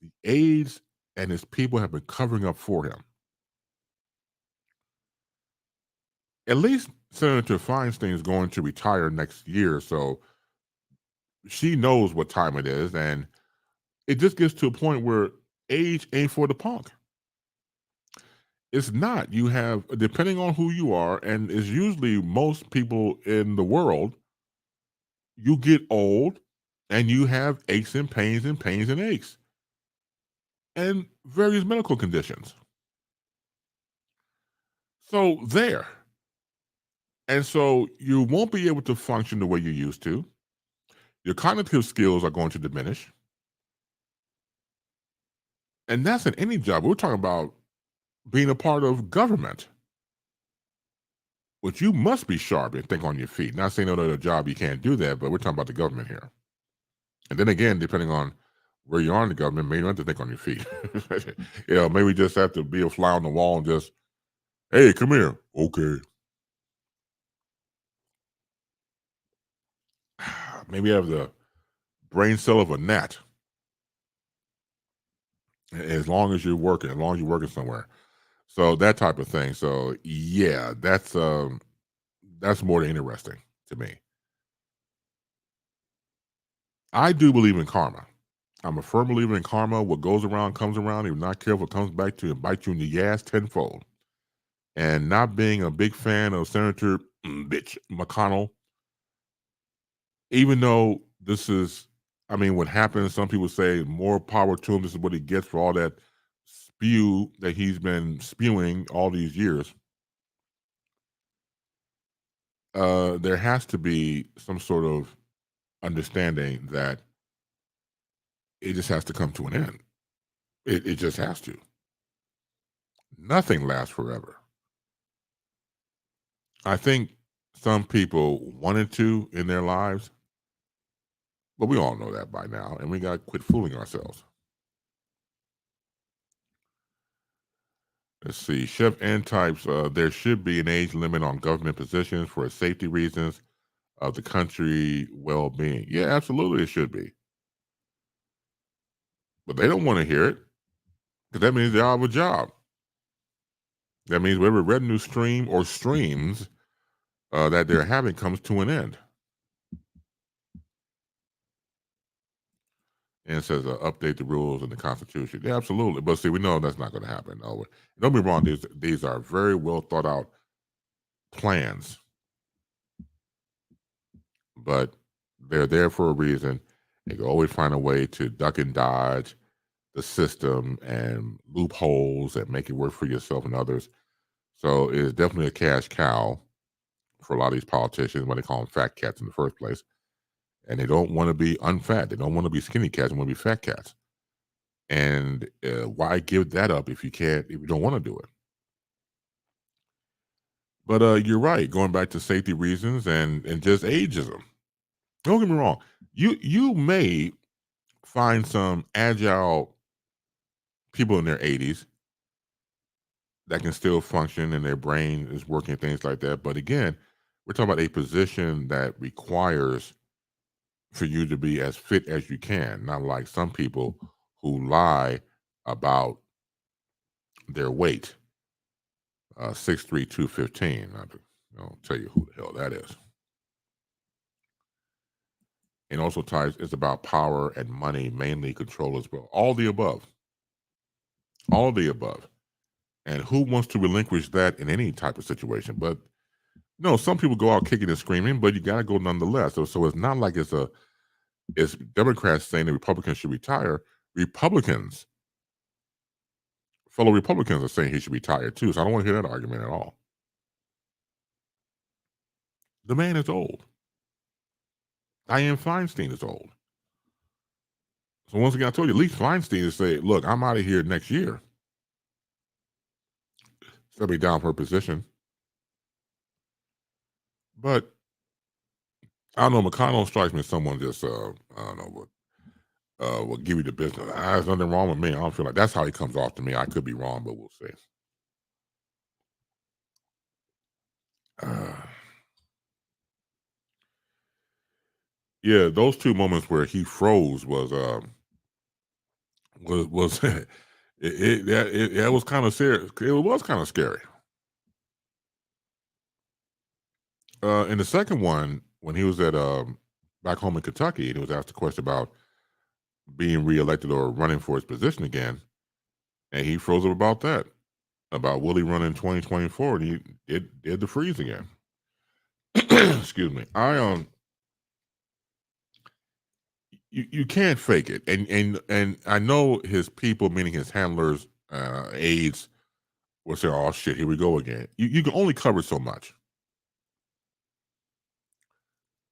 The aides and his people have been covering up for him. At least Senator Feinstein is going to retire next year, so she knows what time it is, and it just gets to a point where age ain't for the punk. It's not. You have, depending on who you are, and it's usually most people in the world, you get old and you have aches and pains and aches and various medical conditions. So there. And so you won't be able to function the way you used to. Your cognitive skills are going to diminish. And that's in any job. We're talking about being a part of government, which you must be sharp and think on your feet. Not saying no other job you can't do that, but we're talking about the government here. And then again, depending on where you are in the government, maybe you don't have to think on your feet. Maybe you just have to be a fly on the wall and just, hey, come here. Okay. Maybe you have the brain cell of a gnat. As long as you're working somewhere. So that type of thing. So yeah, that's more than interesting to me. I do believe in karma. I'm a firm believer in karma. What goes around comes around. If you're not careful, it comes back to you and bite you in the ass tenfold. And not being a big fan of Senator McConnell, even though this is, what happens, some people say more power to him. This is what he gets for all that spew that he's been spewing all these years. There has to be some sort of understanding that it just has to come to an end. It just has to. Nothing lasts forever. I think some people wanted to in their lives, but we all know that by now, and we got to quit fooling ourselves. Let's see. Chef N types, there should be an age limit on government positions for safety reasons of the country well-being. Yeah, absolutely it should be. But they don't want to hear it because that means they're out of a job. That means whatever revenue stream or streams that they're having comes to an end. And it says update the rules in the Constitution. Yeah, absolutely. But see, we know that's not going to happen. No, don't be wrong. These are very well thought out plans, but they're there for a reason. They can always find a way to duck and dodge the system and loopholes and make it work for yourself and others. So it's definitely a cash cow for a lot of these politicians, when they call them fat cats in the first place. And they don't want to be unfat. They don't want to be skinny cats. They want to be fat cats. And why give that up if you don't want to do it? But you're right. Going back to safety reasons and just ageism. Don't get me wrong. You may find some agile people in their 80s that can still function and their brain is working, things like that. But again, we're talking about a position that requires for you to be as fit as you can, not like some people who lie about their weight. 6'3", 215. I'll tell you who the hell that is. And also ties it's about power and money, mainly control as well. All the above. All the above. And who wants to relinquish that in any type of situation? But no, some people go out kicking and screaming, but you got to go nonetheless. So it's not like it's Democrats saying that Republicans should retire. Fellow Republicans are saying he should retire too. So I don't want to hear that argument at all. The man is old. Dianne Feinstein is old. So once again, I told you, at least Feinstein is saying, look, I'm out of here next year. Step me down for a position. But I don't know, McConnell strikes me as someone just, I don't know, will give you the business. There's nothing wrong with me. I don't feel like that's how he comes off to me. I could be wrong, but we'll see. Yeah, those two moments where he froze was it was kind of serious. It was kind of scary. In the second one, when he was at back home in Kentucky, and he was asked a question about being reelected or running for his position again, and he froze up about that, about will he run in 2024, and he did the freeze again. Excuse me. You can't fake it, and I know his people, meaning his handlers, aides, will say, "Oh shit, here we go again." You can only cover so much.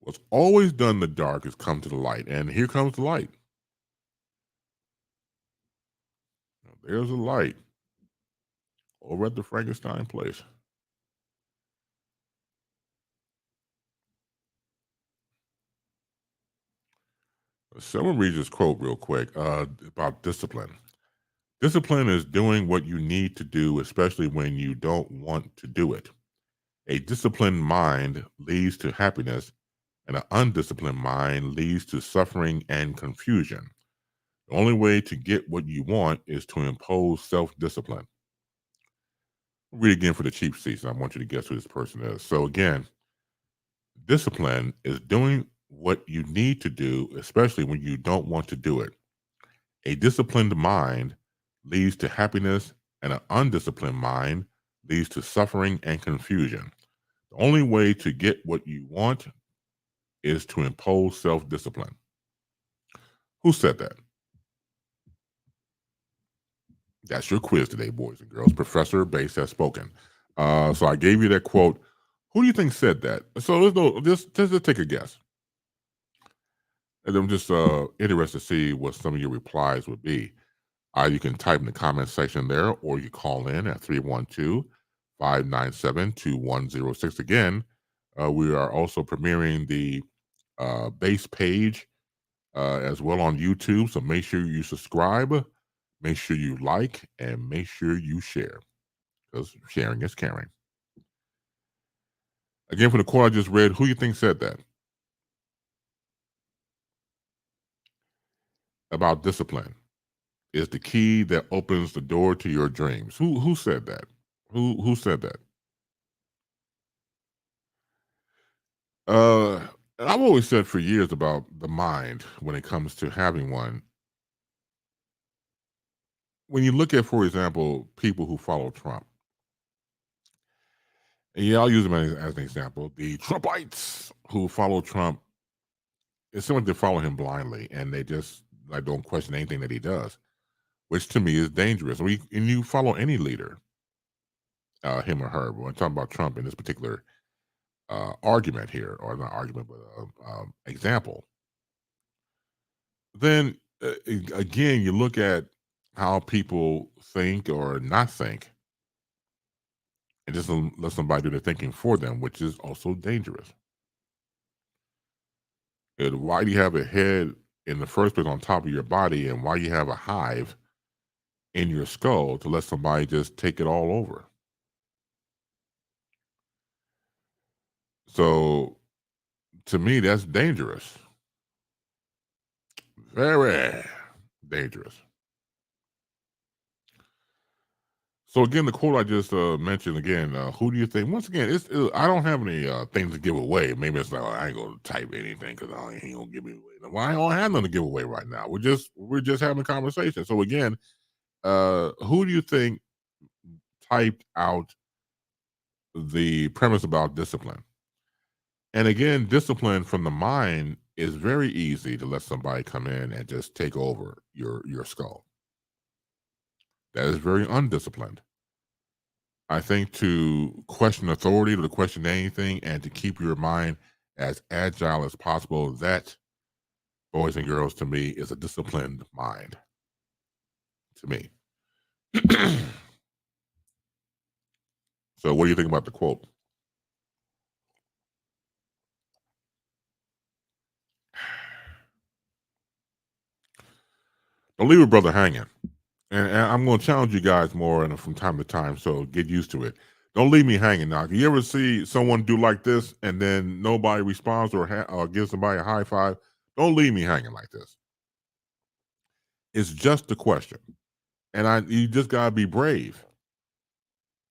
What's always done in the dark is come to the light, and here comes the light. There's a light over at the Frankenstein place. Someone read this quote real quick about discipline. Discipline is doing what you need to do, especially when you don't want to do it. A disciplined mind leads to happiness, and an undisciplined mind leads to suffering and confusion. The only way to get what you want is to impose self-discipline. Read again for the cheap seats. I want you to guess who this person is. So again, discipline is doing what you need to do, especially when you don't want to do it. A disciplined mind leads to happiness, and an undisciplined mind leads to suffering and confusion. The only way to get what you want is to impose self-discipline. Who said that? That's your quiz today, boys and girls. Professor Base has spoken. So I gave you that quote. Who do you think said that? So just take a guess. And I'm just interested to see what some of your replies would be. You can type in the comment section there, or you call in at 312-597-2106. Again, we are also premiering the base page as well on YouTube. So make sure you subscribe, make sure you like, and make sure you share, because sharing is caring. Again, for the quote I just read, who you think said that? About discipline is the key that opens the door to your dreams. Who said that? Who said that? I've always said for years about the mind when it comes to having one. When you look at, for example, people who follow Trump, and yeah, I'll use them as an example. The Trumpites who follow Trump, it's someone that follow him blindly, and they just don't question anything that he does, which to me is dangerous. And you follow any leader, him or her. But when I'm talking about Trump in this particular argument here, or not argument, but example, then again, you look at how people think or not think, and just let somebody do the thinking for them, which is also dangerous. And why do you have a head in the first place on top of your body, and why you have a hive in your skull to let somebody just take it all over? So to me, that's dangerous. Very dangerous. So again, the quote I just mentioned again, who do you think? Once again, I don't have any things to give away. Maybe it's like, oh, I ain't gonna type anything because I ain't gonna give it away. Well, I don't have nothing to give away right now. We're just having a conversation. So again, who do you think typed out the premise about discipline? And again, discipline from the mind is very easy to let somebody come in and just take over your skull. That is very undisciplined. I think to question authority, to question anything, and to keep your mind as agile as possible, that, boys and girls, to me, is a disciplined mind. To me. So what do you think about the quote? Don't leave a brother hanging. And I'm going to challenge you guys more from time to time, so get used to it. Don't leave me hanging. Now, if you ever see someone do like this and then nobody responds or gives somebody a high five, don't leave me hanging like this. It's just a question. And you just got to be brave,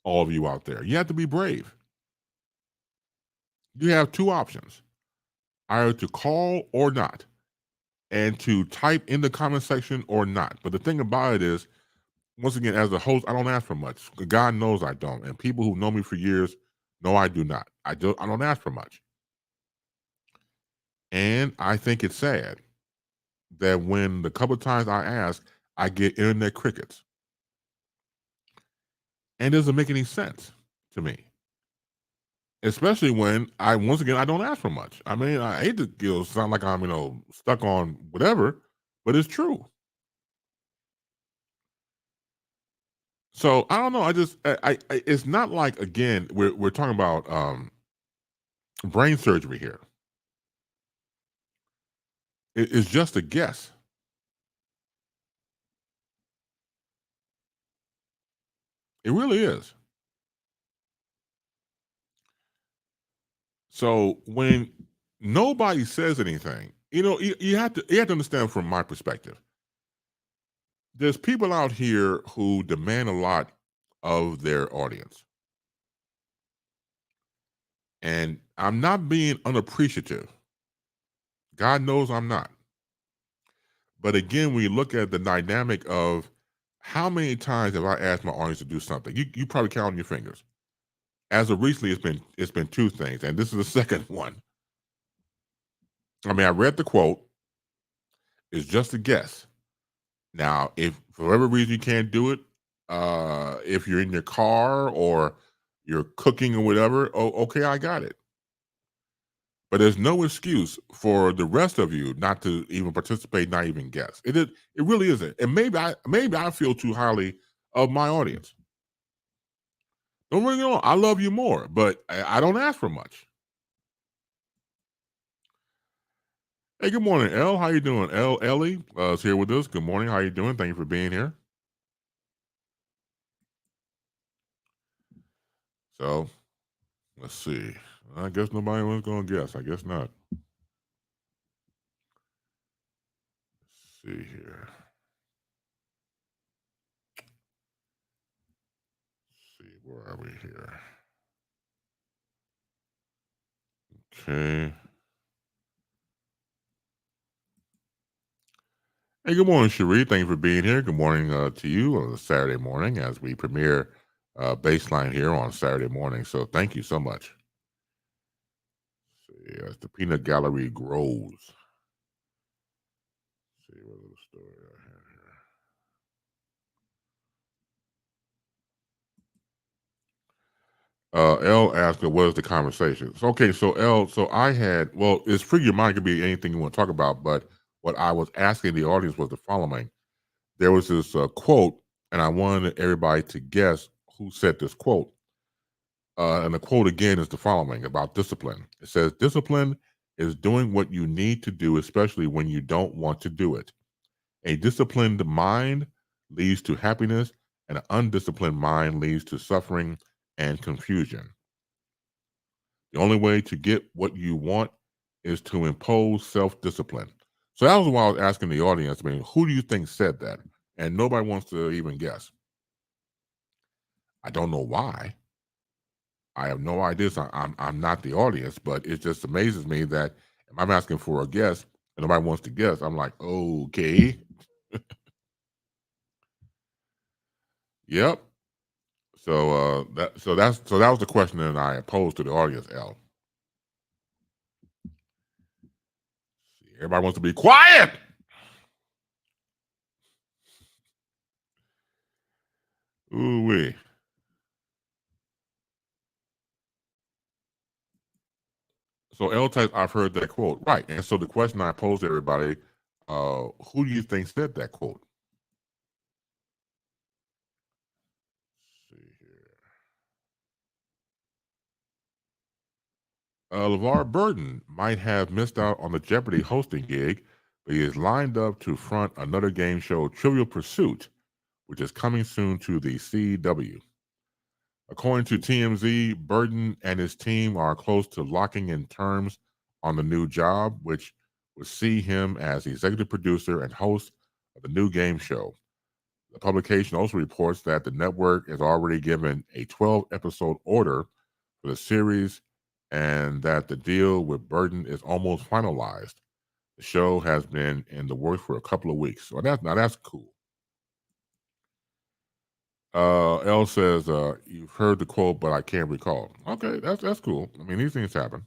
all of you out there. You have to be brave. You have two options, either to call or not, and to type in the comment section or not. But the thing about it is, once again, as a host, I don't ask for much. God knows I don't. And people who know me for years know I do not. I don't ask for much. And I think it's sad that when the couple of times I ask, I get internet crickets. And it doesn't make any sense to me. Especially when once again, I don't ask for much. I mean, I hate to sound like I'm, stuck on whatever, but it's true. So I don't know. It's not like, again, we're talking about brain surgery here. It's just a guess. It really is. So when nobody says anything, you have to understand from my perspective. There's people out here who demand a lot of their audience. And I'm not being unappreciative. God knows I'm not. But again, when you look at the dynamic of how many times have I asked my audience to do something, you probably count on your fingers. As of recently, it's been two things, and this is the second one. I mean, I read the quote. It's just a guess. Now, if for whatever reason you can't do it, if you're in your car or you're cooking or whatever, okay, I got it. But there's no excuse for the rest of you not to even participate, not even guess. It really isn't. And maybe I feel too highly of my audience. Don't really know. I love you more, but I don't ask for much. Hey, good morning, Elle. How you doing? Ellie is here with us. Good morning. How you doing? Thank you for being here. So, let's see. I guess nobody was going to guess. I guess not. Let's see here. Let's see, where are we here? Okay. Hey, good morning, Cherie. Thank you for being here. Good morning to you on a Saturday morning as we premiere BaseLine here on Saturday morning. So thank you so much. Let's see, as the peanut gallery grows. Let's see what little story I have here. L asked, what is the conversation? So, okay, so L, it's free. Your mind could be anything you want to talk about, but what I was asking the audience was the following. There was this quote, and I wanted everybody to guess who said this quote. And the quote again is the following about discipline. It says, discipline is doing what you need to do, especially when you don't want to do it. A disciplined mind leads to happiness, and an undisciplined mind leads to suffering and confusion. The only way to get what you want is to impose self-discipline. So that was why I was asking the audience, I mean, who do you think said that? And nobody wants to even guess. I don't know why. I have no idea. So I'm not the audience, but it just amazes me that if I'm asking for a guess and nobody wants to guess, I'm like, okay. Yep. So that was the question that I posed to the audience, L. Everybody wants to be quiet. Ooh wee. So L type, I've heard that quote. Right. And so the question I posed to everybody, who do you think said that quote? Let's see here. LeVar Burton might have missed out on the Jeopardy hosting gig, but he is lined up to front another game show, Trivial Pursuit, which is coming soon to the CW. According to TMZ, Burton and his team are close to locking in terms on the new job, which would see him as the executive producer and host of the new game show. The publication also reports that the network has already given a 12-episode order for the series and that the deal with Burton is almost finalized. The show has been in the works for a couple of weeks. So that's cool. L says, you've heard the quote, but I can't recall. Okay, that's cool. I mean, these things happen.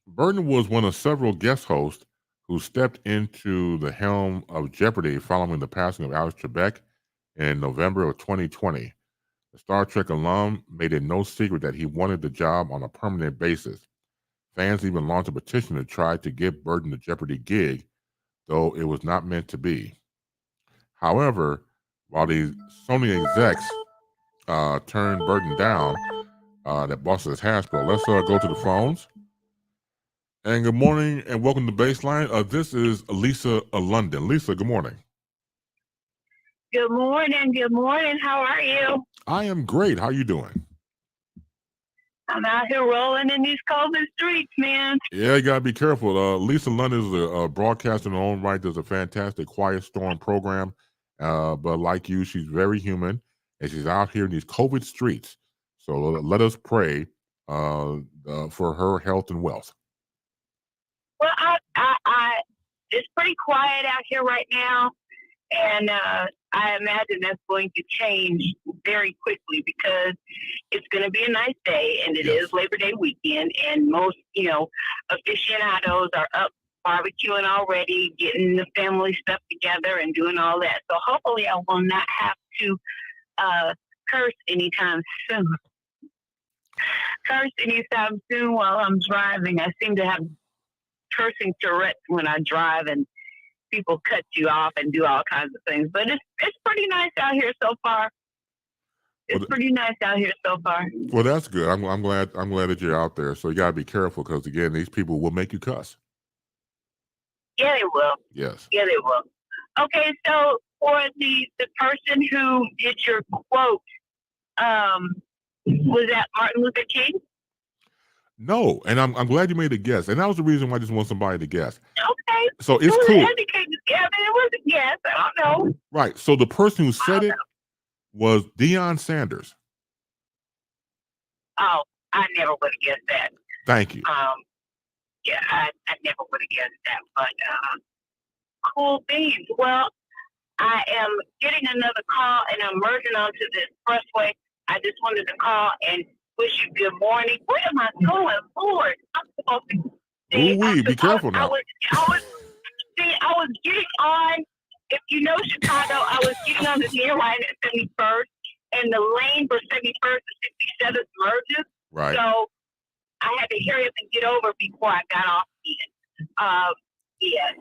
Burton was one of several guest hosts who stepped into the helm of Jeopardy following the passing of Alex Trebek in November of 2020. The Star Trek alum made it no secret that he wanted the job on a permanent basis. Fans even launched a petition to try to get Burton the Jeopardy gig, though it was not meant to be. However, while the Sony execs turned Burton down, that busted his Hasbro. Let's go to the phones. And good morning and welcome to BaseLine. This is Lisa London. Lisa, good morning. Good morning. Good morning. How are you? I am great. How are you doing? I'm out here rolling in these COVID streets, man. Yeah, you got to be careful. Lisa London is a broadcaster in her own right. Does a fantastic Quiet Storm program. But like you, she's very human, and she's out here in these COVID streets. So let us pray for her health and wealth. Well, it's pretty quiet out here right now, and I imagine that's going to change very quickly because it's going to be a nice day, and it is Labor Day weekend, and most, aficionados are up barbecuing already, getting the family stuff together and doing all that. So hopefully I will not have to curse anytime soon. While I'm driving. I seem to have cursing Tourette's when I drive, and people cut you off and do all kinds of things. But it's pretty nice out here so far. Pretty nice out here so far. Well, that's good. I'm glad that you're out there. So you gotta be careful because again, these people will make you cuss. Yeah, they will. Yes. Yeah, they will. Okay, so for the person who did your quote, was that Martin Luther King? No, and I'm glad you made a guess, and that was the reason why I just want somebody to guess. Okay. So it's cool. Yeah, it was a guess. I don't know. Right. So the person who said it was Deion Sanders. Oh, I never would have guessed that. Thank you. Yeah, I never would have guessed that, but cool beans. Well, I am getting another call, and I'm merging onto the expressway. I just wanted to call and wish you good morning. Where am I going forward? I'm supposed to be careful now. I was getting on, if you know Chicago, I was getting on the near line at 71st, and the lane for 71st and 67th merges. Right. So I had to hurry up and get over before I got off again.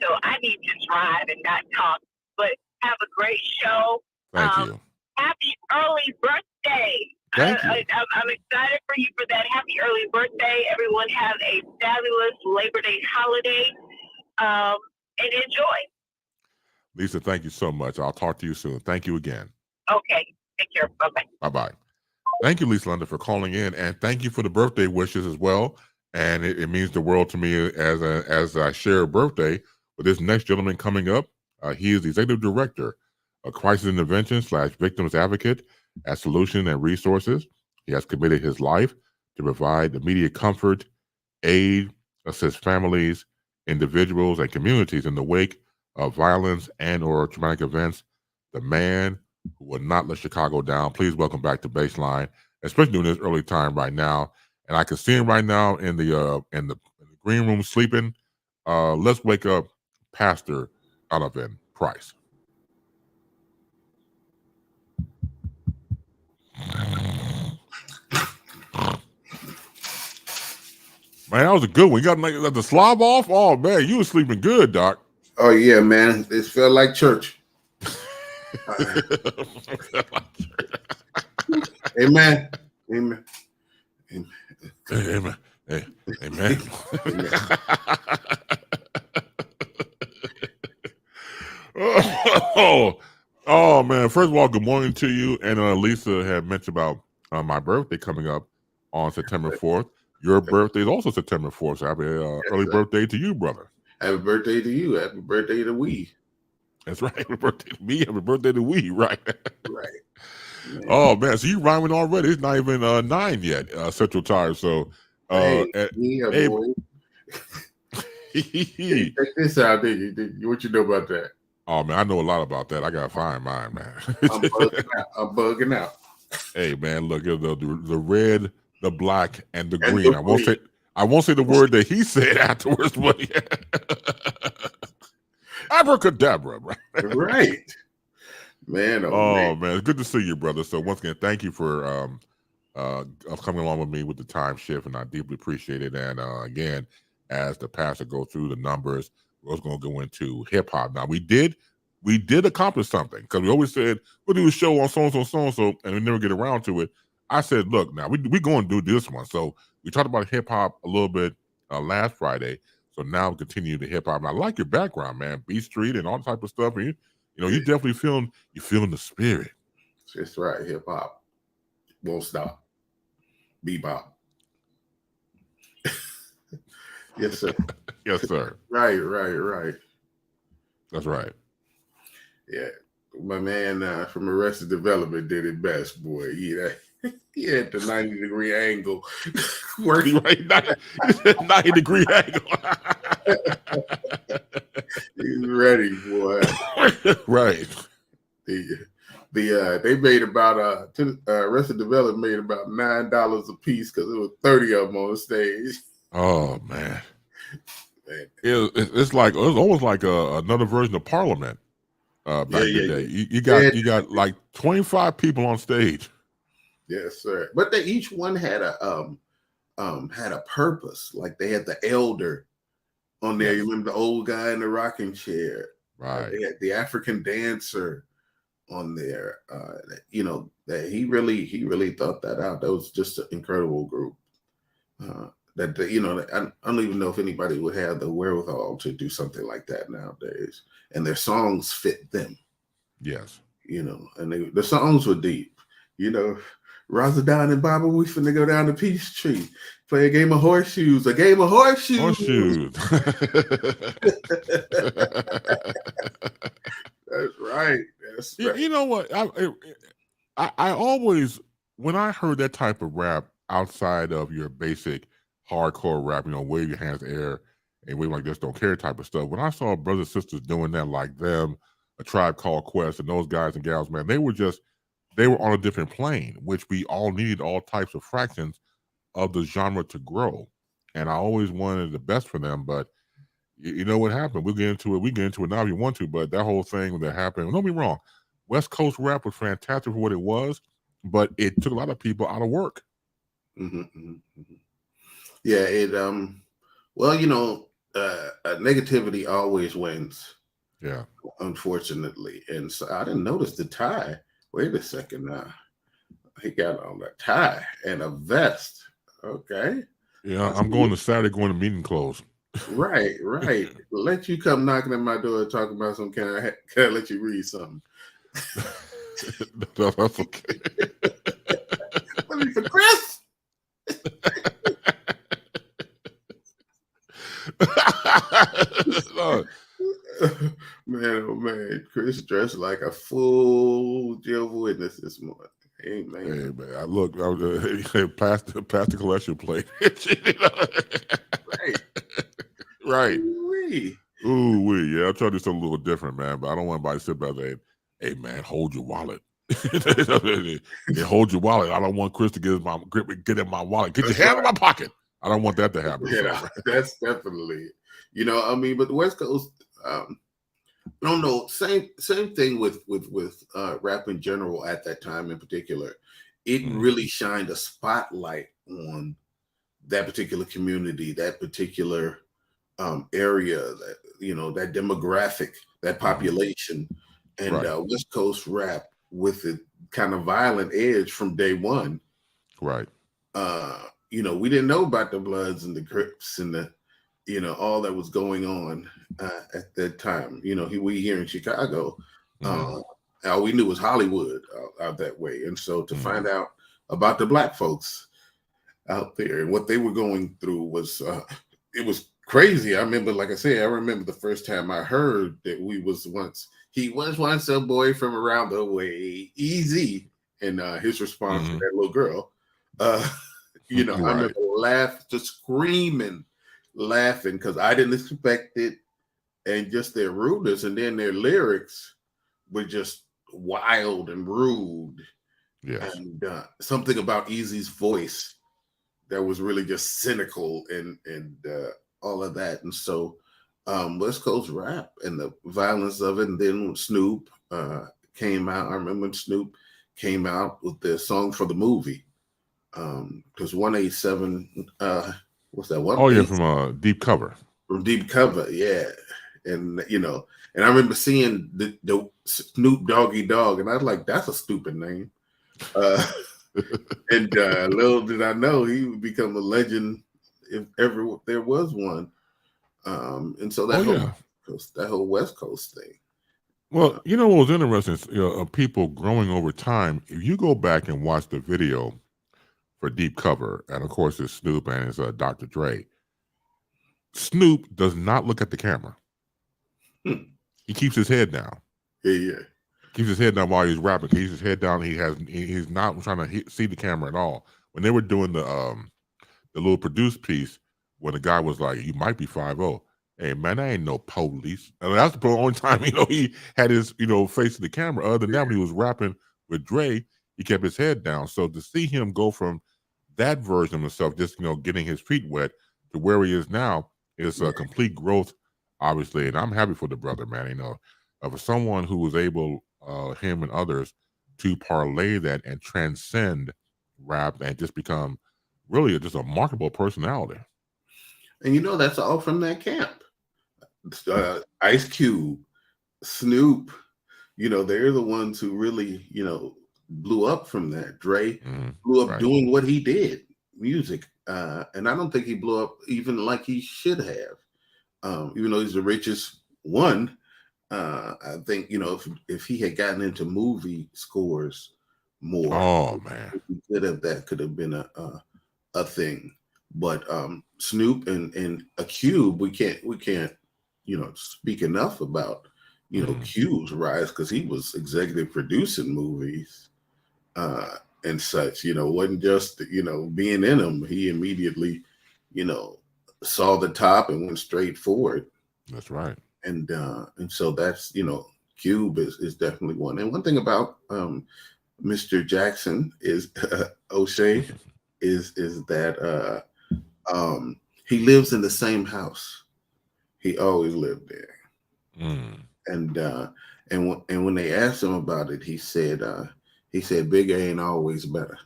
So I need to drive and not talk, but have a great show. Thank you. Happy early birthday. Thank you. I'm excited for you for that. Happy early birthday. Everyone have a fabulous Labor Day holiday and enjoy. Lisa, thank you so much. I'll talk to you soon. Thank you again. Okay. Take care. Bye-bye. Bye-bye. Thank you, Lisa London, for calling in, and thank you for the birthday wishes as well. And it means the world to me as I share a birthday with this next gentleman coming up. He is the executive director of crisis intervention / victims advocate at Solution and Resources. He has committed his life to provide immediate comfort, aid, assist families, individuals, and communities in the wake of violence and/or traumatic events. The man who will not let Chicago down. Please welcome back to BaseLine, especially during this early time right now. And I can see him right now in the green room sleeping. Let's wake up Pastor Donovan Price. Man, that was a good one. You got the slob off? Oh, man, you were sleeping good, Doc. Oh, yeah, man. It felt like church. Amen. Amen. Amen. Amen. Oh, man. First of all, good morning to you. And Lisa had mentioned about my birthday coming up on September 4th. Your birthday is also September 4th. So happy early birthday to you, brother. Happy birthday to you. Happy birthday to we. That's right. Happy birthday to me. Happy birthday to we. Right. Right. Man. Oh, man. So you rhyming already. It's not even 9 yet, Central Time. So, boy. Check this out. What you know about that? Oh, man, I know a lot about that. I got to find mine, man. I'm bugging out. Hey, man, look, the red, the black, and the green. I won't say the word that he said afterwards, but abracadabra, right? Right. Man, man, it's good to see you, brother. So once again, thank you for coming along with me with the time shift, and I deeply appreciate it. And again, as the pastor goes through the numbers, we're going to go into hip hop. Now, we did accomplish something, because we always said we'll do a show on so and so, and we never get around to it. I said, look, now we're going to do this one. So we talked about hip hop a little bit last Friday. So now we continue the hip hop. And I like your background, man. B Street and all type of stuff. And you definitely feeling the spirit. That's right. Hip hop won't stop. Bebop. Yes, sir. Yes, sir. Right. That's right. Yeah. My man from Arrested Development did it best, boy. He had the 90-degree angle working. Right, 90-degree angle. He's ready, boy. Right. They made about Arrested Development made about $9 a piece because there was 30 of them on the stage. Oh man. It's almost like another version of Parliament back in the day. You got like 25 people on stage. Yes, sir. But they each one had a purpose. Like they had the elder on there. You remember the old guy in the rocking chair? Right. They had the African dancer on there. That he really thought that out. That was just an incredible group. I don't even know if anybody would have the wherewithal to do something like that nowadays. And their songs fit them. Yes. And the songs were deep. Razadon and Baba, we finna go down to Peachtree, play a game of horseshoes. A game of horseshoes. Horseshoes. That's right. That's right. You know what? I always, when I heard that type of rap outside of your basic hardcore rap, wave your hands in the air and wave like this, don't care type of stuff. When I saw brothers and sisters doing that, like them, A Tribe Called Quest, and those guys and gals, man, they were on a different plane, which we all needed all types of fractions of the genre to grow. And I always wanted the best for them, but you know what happened? We get into it now if you want to, but that whole thing that happened, don't be wrong, West Coast rap was fantastic for what it was, but it took a lot of people out of work. Mm-hmm. Yeah, negativity always wins. Yeah. Unfortunately. And so I didn't notice the tie. Wait a second now. He got on a tie and a vest. Okay. Yeah, I'm going to Saturday, going to meeting clothes. Right. Let you come knocking at my door talking about some can I let you read something? No, that's okay. But me for Chris. Man, oh man, Chris dressed like a full Jehovah's Witness this morning. Amen. Hey man, I look, past the collection plate. Right. Right. Ooh-wee. Ooh, yeah. I'm trying to do something a little different, man. But I don't want anybody to sit back there and, hey man, hold your wallet. Hey, hold your wallet. I don't want Chris to get in my wallet. Get your hand in my pocket. I don't want that to happen. Yeah, that's definitely, I mean, but the West Coast, I don't know. Same thing with rap in general at that time in particular. It really shined a spotlight on that particular community, that particular area, that that demographic, that population, and West Coast rap with the kind of violent edge from day one. Right. We didn't know about the Bloods and the Crips and the all that was going on at that time. We here in Chicago, all we knew was Hollywood out that way. And so to find out about the Black folks out there and what they were going through was, it was crazy. I remember, like I said, the first time I heard that he was once a boy from around the way, Easy, and his response to that little girl. I remember screaming, laughing because I didn't expect it, and just their rudeness, and then their lyrics were just wild and rude. Yes. And something about Easy's voice that was really just cynical and all of that. And so West Coast rap and the violence of it, and then when Snoop came out, I remember when Snoop came out with the song for the movie. Because 187, what's that one? Oh yeah, from Deep Cover. From Deep Cover, yeah. And and I remember seeing the Snoop Doggy Dogg, and I was like, that's a stupid name. And little did I know he would become a legend if ever there was one. And so that whole West Coast thing. Well, what was interesting of people growing over time. If you go back and watch the video for Deep Cover, and of course it's Snoop and it's Dr. Dre. Snoop does not look at the camera. He keeps his head down. Yeah. Keeps his head down while he's rapping. He keeps his head down. He's not trying to see the camera at all. When they were doing the little produced piece, when the guy was like, "You might be 5-0." Hey man, I ain't no police. And that's the only time he had his face to the camera. Other than that, when he was rapping with Dre, he kept his head down. So to see him go from that version of himself, just getting his feet wet, to where he is now, is a complete growth, obviously. And I'm happy for the brother, man. For someone who was able, him and others, to parlay that and transcend rap and just become really just a remarkable personality. And that's all from that camp. Ice Cube, Snoop, they're the ones who really, blew up from that. Dre blew up doing what he did, music. And I don't think he blew up even like he should have. Even though he's the richest one, I think, if he had gotten into movie scores more, that could have been a thing. But Snoop and a Cube, we can't speak enough about Cube's rise, because he was executive producing movies and such. Wasn't just being in them. He immediately saw the top and went straight forward. That's right. And so that's Cube is definitely one. And one thing about Mr. Jackson is O'Shea is that he lives in the same house. He always lived there. And when they asked him about it, he said bigger ain't always better.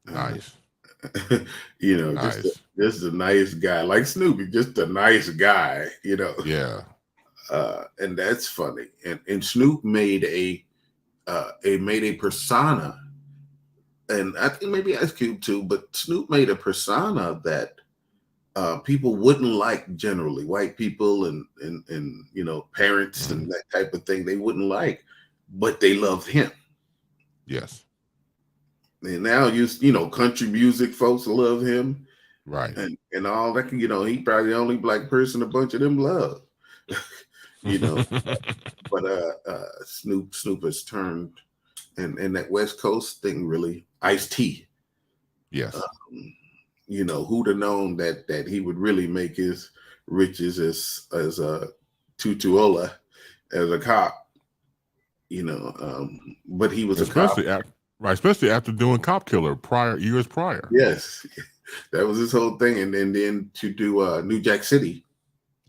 Nice. Nice. Just a nice guy, like Snoopy, just a nice guy, Yeah. And that's funny. And Snoop made a persona, and I think maybe Ice Cube too, but Snoop made a persona that people wouldn't like generally. White people and parents and that type of thing, they wouldn't like, but they loved him. Yes. And now you know, country music folks love him. Right. And all that, you know, he probably the only black person a bunch of them love. You know. But Snoop has turned, and that West Coast thing really, Ice-T. Yes. You know, who'd have known that he would really make his riches as a Tutuola, as a cop. You know, but he was especially a cop. Especially after doing Cop Killer years prior. Yes, that was his whole thing, and then to do New Jack City.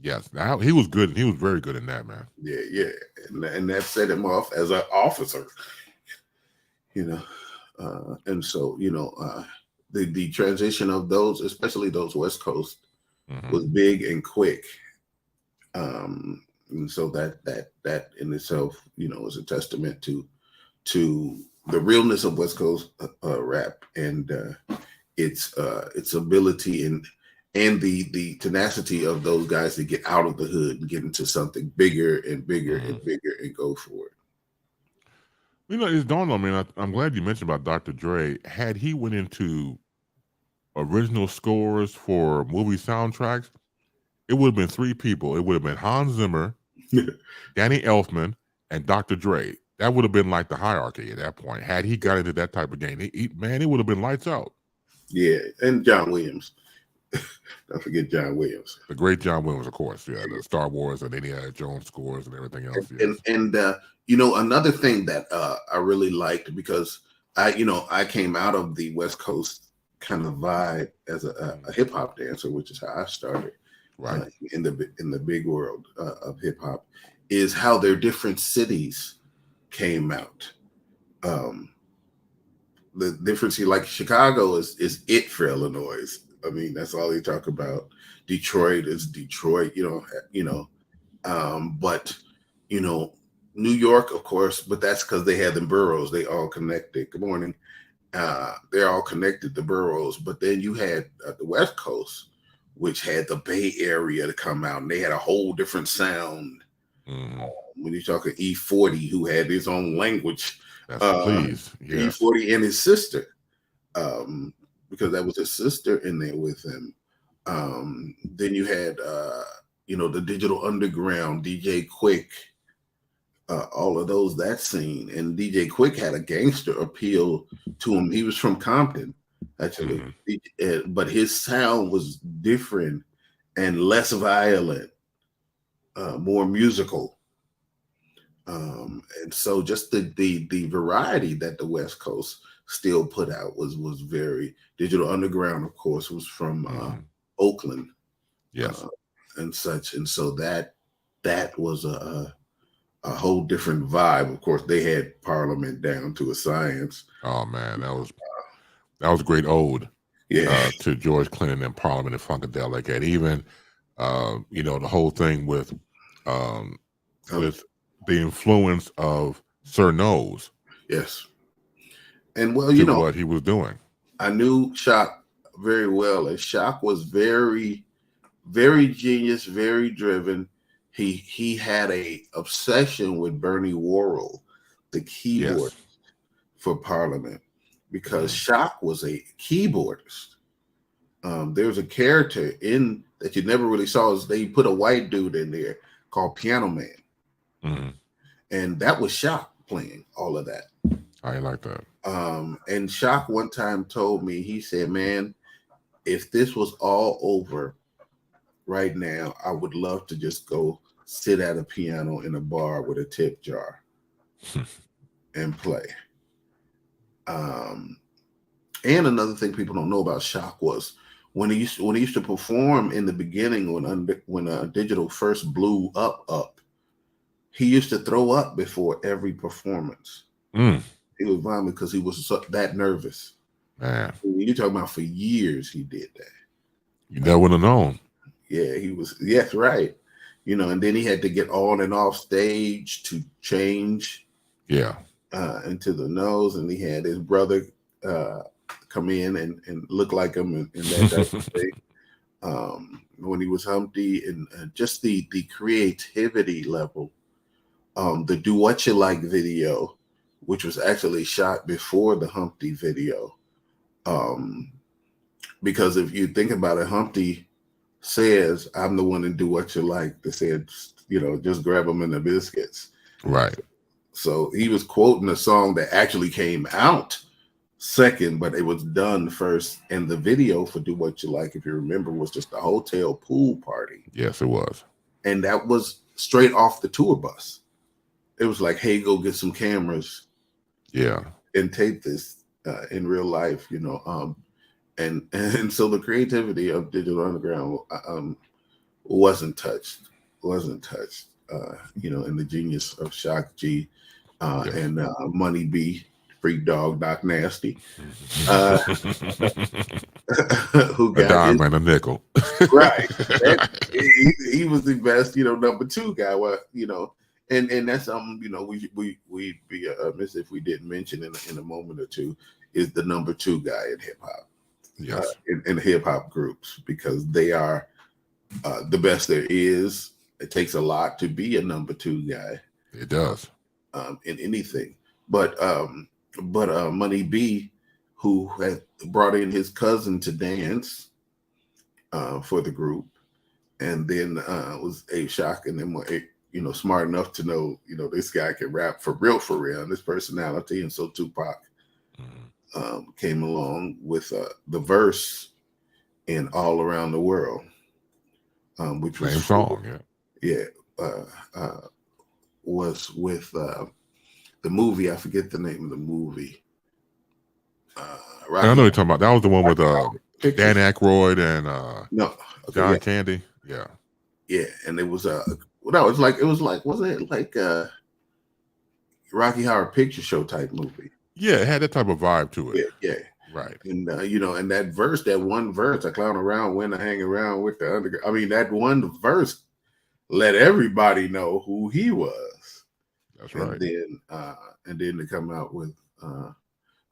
Yes, now he was good. He was very good in that, man. Yeah, and that set him off as an officer. You know, and so you know, the transition of those, especially those West Coast, was big and quick. And so that in itself, you know, is a testament to the realness of West Coast rap and its ability and the tenacity of those guys to get out of the hood and get into something bigger and bigger and bigger and go for it. You know, it's dawned on me, and I'm glad you mentioned about Dr. Dre. Had he went into original scores for movie soundtracks, it would have been three people. It would have been Hans Zimmer, Danny Elfman, and Dr. Dre. That would have been like the hierarchy at that point. Had he got into that type of game, man, it would have been lights out. Yeah, and John Williams. Don't forget John Williams. The great John Williams, of course. Yeah, the Star Wars and Indiana Jones scores and everything else. And you know, another thing that I really liked, because I came out of the West Coast kind of vibe as a hip hop dancer, which is how I started. Right. In the big world of hip hop, is how their different cities came out. The difference, like Chicago is it for Illinois. I mean, that's all they talk about. Detroit is Detroit, but you know, New York, of course, but that's because they had the boroughs. They all connected. Good morning. They're all connected, the boroughs. But then you had the West Coast, which had the Bay Area to come out, and they had a whole different sound. When you're talking E40, who had his own language, please, yes. E40 and his sister, because that was his sister in there with him. Then you had, the Digital Underground, DJ Quick, all of those, that scene. And DJ Quick had a gangster appeal to him. He was from Compton, actually, but his sound was different and less violent, more musical. And so just the variety that the West Coast still put out was very. Digital Underground, of course, was from Oakland, yes, and such. And so that was a whole different vibe. Of course, they had Parliament down to a science. Oh man, that was a great ode. Yeah, to George Clinton and Parliament and Funkadelic, and even the whole thing with the influence of Sir Nose. Yes, and well, what he was doing. I knew Shock very well, and Shock was very, very genius, very driven. He had a obsession with Bernie Worrell, the keyboard for Parliament, because Shock was a keyboardist. There's a character in that you never really saw. Is they put a white dude in there called Piano Man, and that was Shock playing all of that. I like that. And Shock one time told me, he said, "Man, if this was all over right now, I would love to just go sit at a piano in a bar with a tip jar and play." And another thing people don't know about Shock was when he used to perform in the beginning, when Digital first blew up, he used to throw up before every performance. He was vomit because he was that nervous. Man, you're talking about for years he did that. You never would have known. Yeah, he was. Yes, right. And then he had to get on and off stage to change. Yeah. Into the nose, and he had his brother come in and look like him in that type of thing. When he was Humpty, and just the creativity level. The Do What You Like video which was actually shot before the Humpty video. Because if you think about it, Humpty says, "I'm the one to do what you like." They said, just grab them in the biscuits. Right. So he was quoting a song that actually came out second, but it was done first. And the video for "Do What You Like," if you remember, was just a hotel pool party. Yes, it was. And that was straight off the tour bus. It was like, hey, go get some cameras. Yeah. And tape this in real life, and so the creativity of Digital Underground wasn't touched, and the genius of Shock G and Money B, Freak Dog, Doc Nasty, who got a dime and a nickel. Right. He was the best, number two guy. And that's something, we'd be amiss if we didn't mention in a moment or two, is the number two guy in hip hop. Yes. In hip hop groups, because they are the best there is. It takes a lot to be a number two guy. It does. In anything. But Money B, who had brought in his cousin to dance for the group, and then was a shock, and then were smart enough to know, this guy can rap for real, and this personality. And so Tupac came along with the verse in "All Around the World," which was same song, was with the movie. I forget the name of the movie. I know you're talking about. That was the one with Dan Aykroyd and John Candy. Yeah, and it was was it Rocky Horror Picture Show type movie? Yeah, it had that type of vibe to it. Yeah. Right. And and that one verse, "I clown around when I hang around with the underground." I mean, that one verse let everybody know who he was. That's right. And then to come out with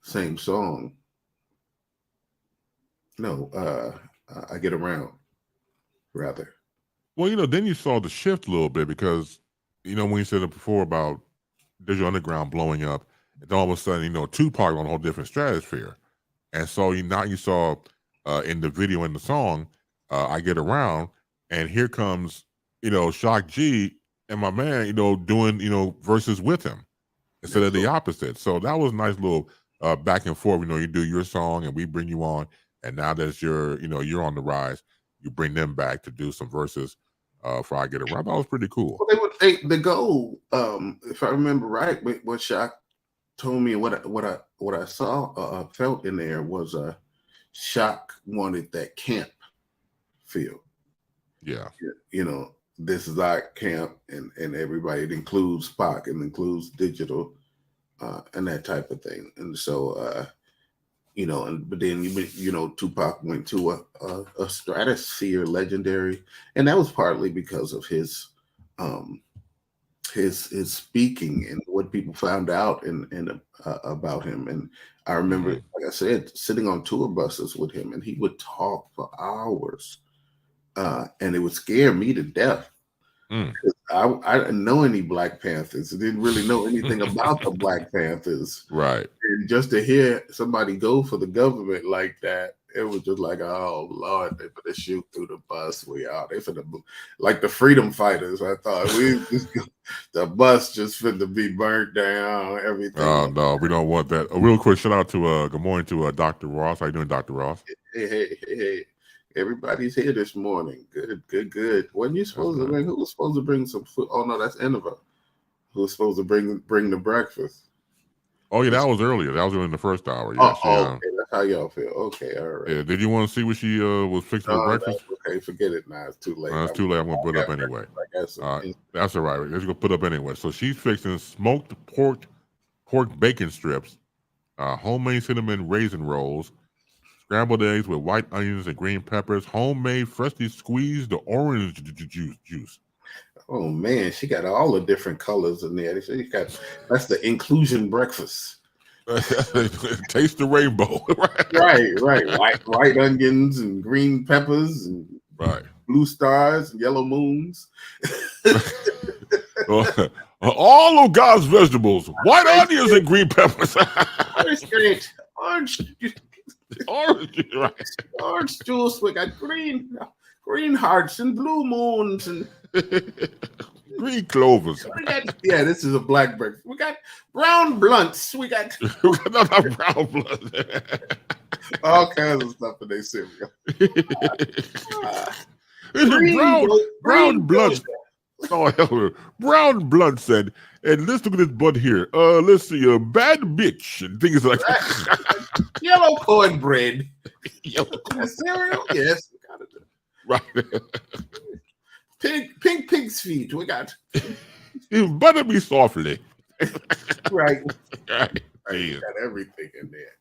same song. No, I Get Around, rather. Well, then you saw the shift a little bit, because when you said it before about Digital Underground blowing up, and all of a sudden, Tupac on a whole different stratosphere. And so you saw in the video and the song, "I Get Around," and here comes, Shock G and my man, doing, verses with him instead of the opposite. So that was a nice little back and forth. You do your song and we bring you on. And now that you're on the rise, you bring them back to do some verses for "I Get Around." That was pretty cool. Well, the goal, if I remember right, what Shock told me, what I saw, felt in there was Shock wanted that camp feel. Yeah. This is our camp, and everybody, it includes Pac, and includes Digital, and that type of thing. And so, but then, Tupac went to a stratosphere, legendary, and that was partly because of his speaking and what people found out and about him. And I remember, like I said, sitting on tour buses with him, and he would talk for hours, and it would scare me to death. I didn't know any Black Panthers. I didn't really know anything about the Black Panthers. Right. And just to hear somebody go for the government like that, it was just like, oh Lord, they finna shoot through the bus. They finna, like the freedom fighters. I thought the bus just finna be burnt down. Everything. Oh no, we don't want that. A real quick shout out to good morning to Dr. Ross. How you doing, Dr. Ross? Hey. Everybody's here this morning. Good. Wasn't you supposed to bring? Who was supposed to bring some food? Oh no, that's Innova. Who was supposed to bring the breakfast? Oh yeah, that was earlier. That was in the first hour. Yes, okay, that's how y'all feel. Okay, all right. Yeah, did you want to see what she was fixing for breakfast? Okay, forget it now. It's too late. It's too late. I'm gonna put it up anyway. That's all right. Let's go put it up anyway. So she's fixing smoked pork bacon strips, homemade cinnamon raisin rolls, scrambled eggs with white onions and green peppers, homemade freshly squeezed orange juice. Oh man, she got all the different colors in there. That's the inclusion breakfast. Taste the rainbow. Right. White onions and green peppers and blue stars and yellow moons. All of God's vegetables, white onions and green peppers. Orange great. Orange Right. orange juice. We got green hearts and blue moons and green clovers. This is a blackberry. We got brown blunts. We got brown blunts. all kinds of stuff in their cereal. Brown blunts. Oh, hell, brown blood said, and let's look at this bud here. Let's see, a bad bitch and things like that. Yellow cornbread. Yellow corn cereal? Yes, we got it. Right. Pink pig's feet. We got. You butter me softly. Right. Right. We got everything in there.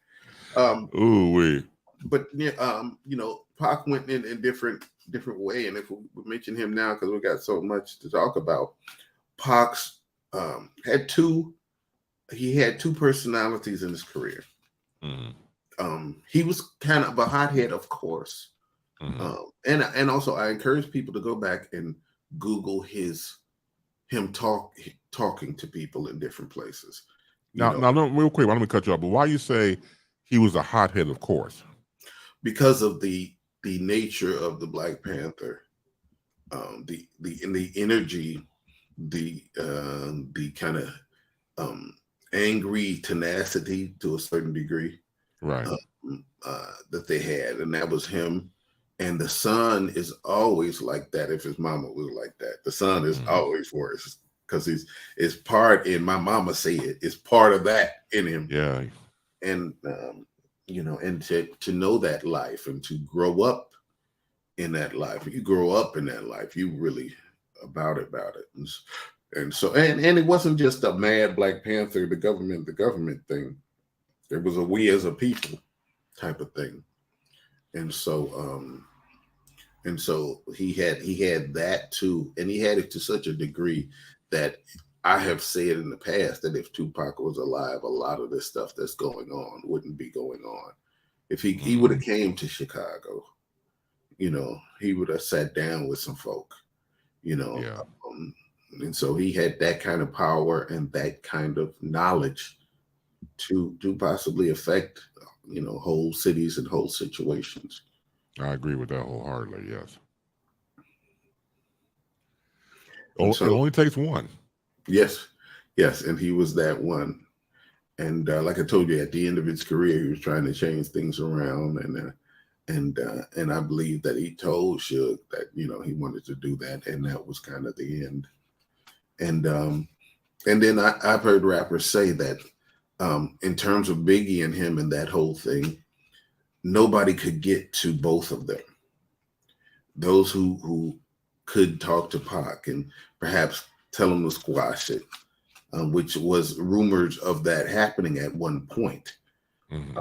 But Pac went in a different way, and if we mention him now because we got so much to talk about, Pac's had two personalities in his career. Mm-hmm. He was kind of a hothead, of course, and also I encourage people to go back and Google him talking to people in different places. Now, real quick, let me cut you off. But why you say he was a hothead, of course? Because of the nature of the Black Panther, the energy, the kind of angry tenacity to a certain degree, right? That they had, and that was him. And the son is always like that. If his mama was like that, the son is always worse because it's part in my mama say it's part of that in him. Yeah, and. And to know that life and to grow up in that life. You grow up in that life, you really about it. And so it wasn't just a mad Black Panther, the government thing. There was a we as a people type of thing. And so he had that too, and he had it to such a degree that I have said in the past that if Tupac was alive, a lot of this stuff that's going on wouldn't be going on. If he would have came to Chicago, he would have sat down with some folk, and so he had that kind of power and that kind of knowledge to possibly affect, whole cities and whole situations. I agree with that wholeheartedly. Yes. It only takes one. Yes, and he was that one. And like I told you, at the end of his career, he was trying to change things around, and I believe that he told Suge that he wanted to do that, and that was kind of the end. And then I've heard rappers say that in terms of Biggie and him and that whole thing, nobody could get to both of them. Those who could talk to Pac and perhaps tell him to squash it, which was rumors of that happening at one point. Mm-hmm.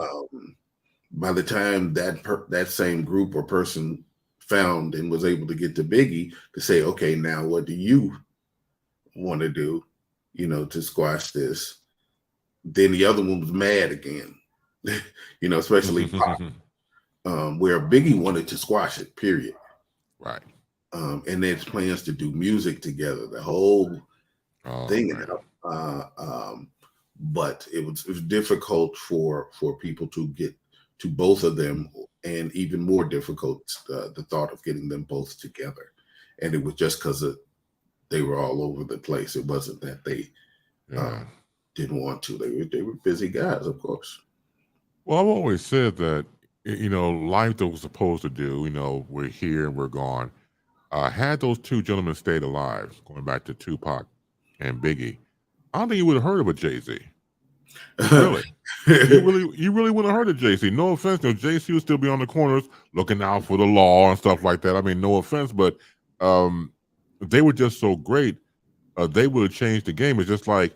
By the time that same group or person found and was able to get to Biggie to say, okay, now what do you want to do, to squash this? Then the other one was mad again, especially Pac, where Biggie wanted to squash it, period. Right. And there's plans to do music together, the whole thing. Right. But it was difficult for people to get to both of them, and even more difficult the thought of getting them both together. And it was just because they were all over the place. It wasn't that they didn't want to. They were busy guys, of course. Well, I've always said that life that was supposed to do. We're here and we're gone. Had those two gentlemen stayed alive, going back to Tupac and Biggie, I don't think you would have heard of a Jay-Z. Really? you really wouldn't have heard of Jay-Z. No offense, Jay-Z would still be on the corners looking out for the law and stuff like that. I mean, no offense, but they were just so great. They would have changed the game. It's just like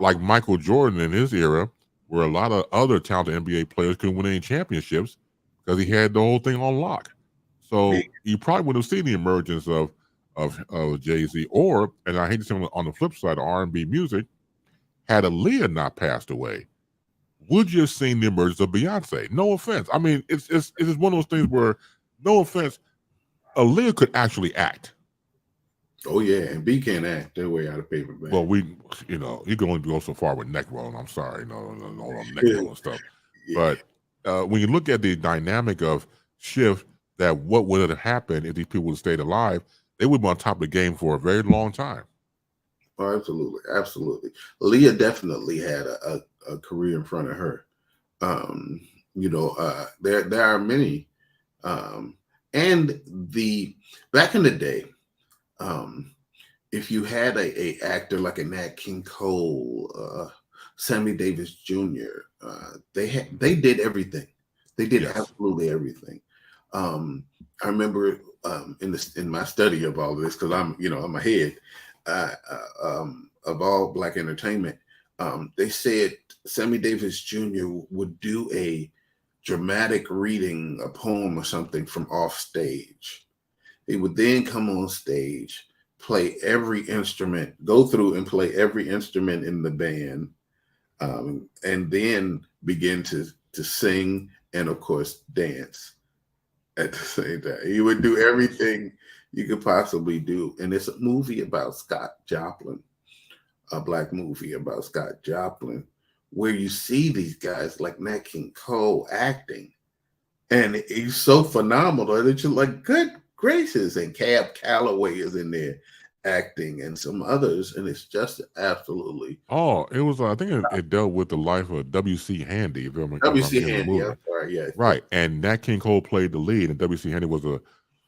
Michael Jordan in his era, where a lot of other talented NBA players couldn't win any championships because he had the whole thing on lock. So you probably would have seen the emergence of Jay-Z, and I hate to say on the flip side, of R&B music, had Aaliyah not passed away, would you have seen the emergence of Beyonce? No offense. I mean, it's just one of those things where, no offense, Aaliyah could actually act. Oh yeah, and B can't act their way out of paper bag. Well, you can only go so far with neck rolling. I'm sorry, all neck rolling stuff. Yeah. But when you look at the dynamic of Shift, that what would have happened if these people would have stayed alive, they would be on top of the game for a very long time. Oh, absolutely, absolutely. Leah definitely had a career in front of her. There are many, and back in the day, if you had a actor like a Nat King Cole, Sammy Davis Jr., they did everything. They did absolutely everything. I remember in my study of all of this, because I'm ahead of all Black entertainment. They said Sammy Davis Jr. would do a dramatic reading, a poem or something from off stage. He would then come on stage, play every instrument, go through and play every instrument in the band, and then begin to sing and, of course, dance at the same time. He would do everything you could possibly do. And it's a movie about Scott Joplin, a Black movie about Scott Joplin, where you see these guys like Nat King Cole acting. And he's so phenomenal that you're like, good gracious. And Cab Calloway is in there acting and some others. And it's just absolutely. Oh, it was, I think it dealt with the life of W.C. Handy. W.C. Handy, yeah, sorry, yeah. Right. And Nat King Cole played the lead, and W.C. Handy was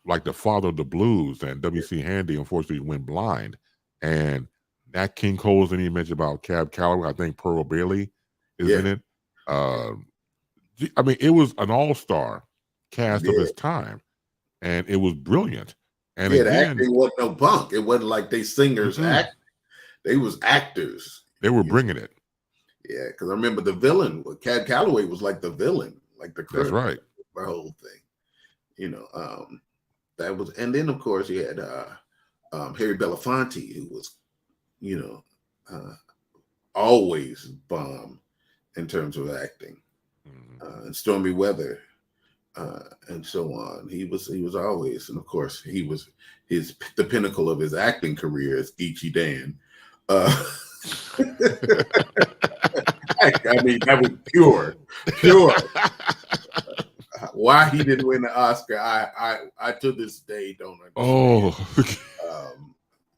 like the father of the blues. And W.C. Handy, unfortunately, went blind. And Nat King Cole's in the image about Cab Calloway. I think Pearl Bailey is in it. I mean, it was an all-star cast of his time, and it was brilliant. And the acting wasn't no bunk. It wasn't like they singers act. They was actors. They were bringing it. Yeah, because I remember the villain. Cab Calloway was like the villain, like the That's right. The whole thing. That was, and then of course you had Harry Belafonte, who was, always bomb in terms of acting, and Stormy Weather, and so on. He was always, and of course he was the pinnacle of his acting career as Geechee Dan. I mean, that was pure. Why he didn't win the Oscar, I to this day don't understand.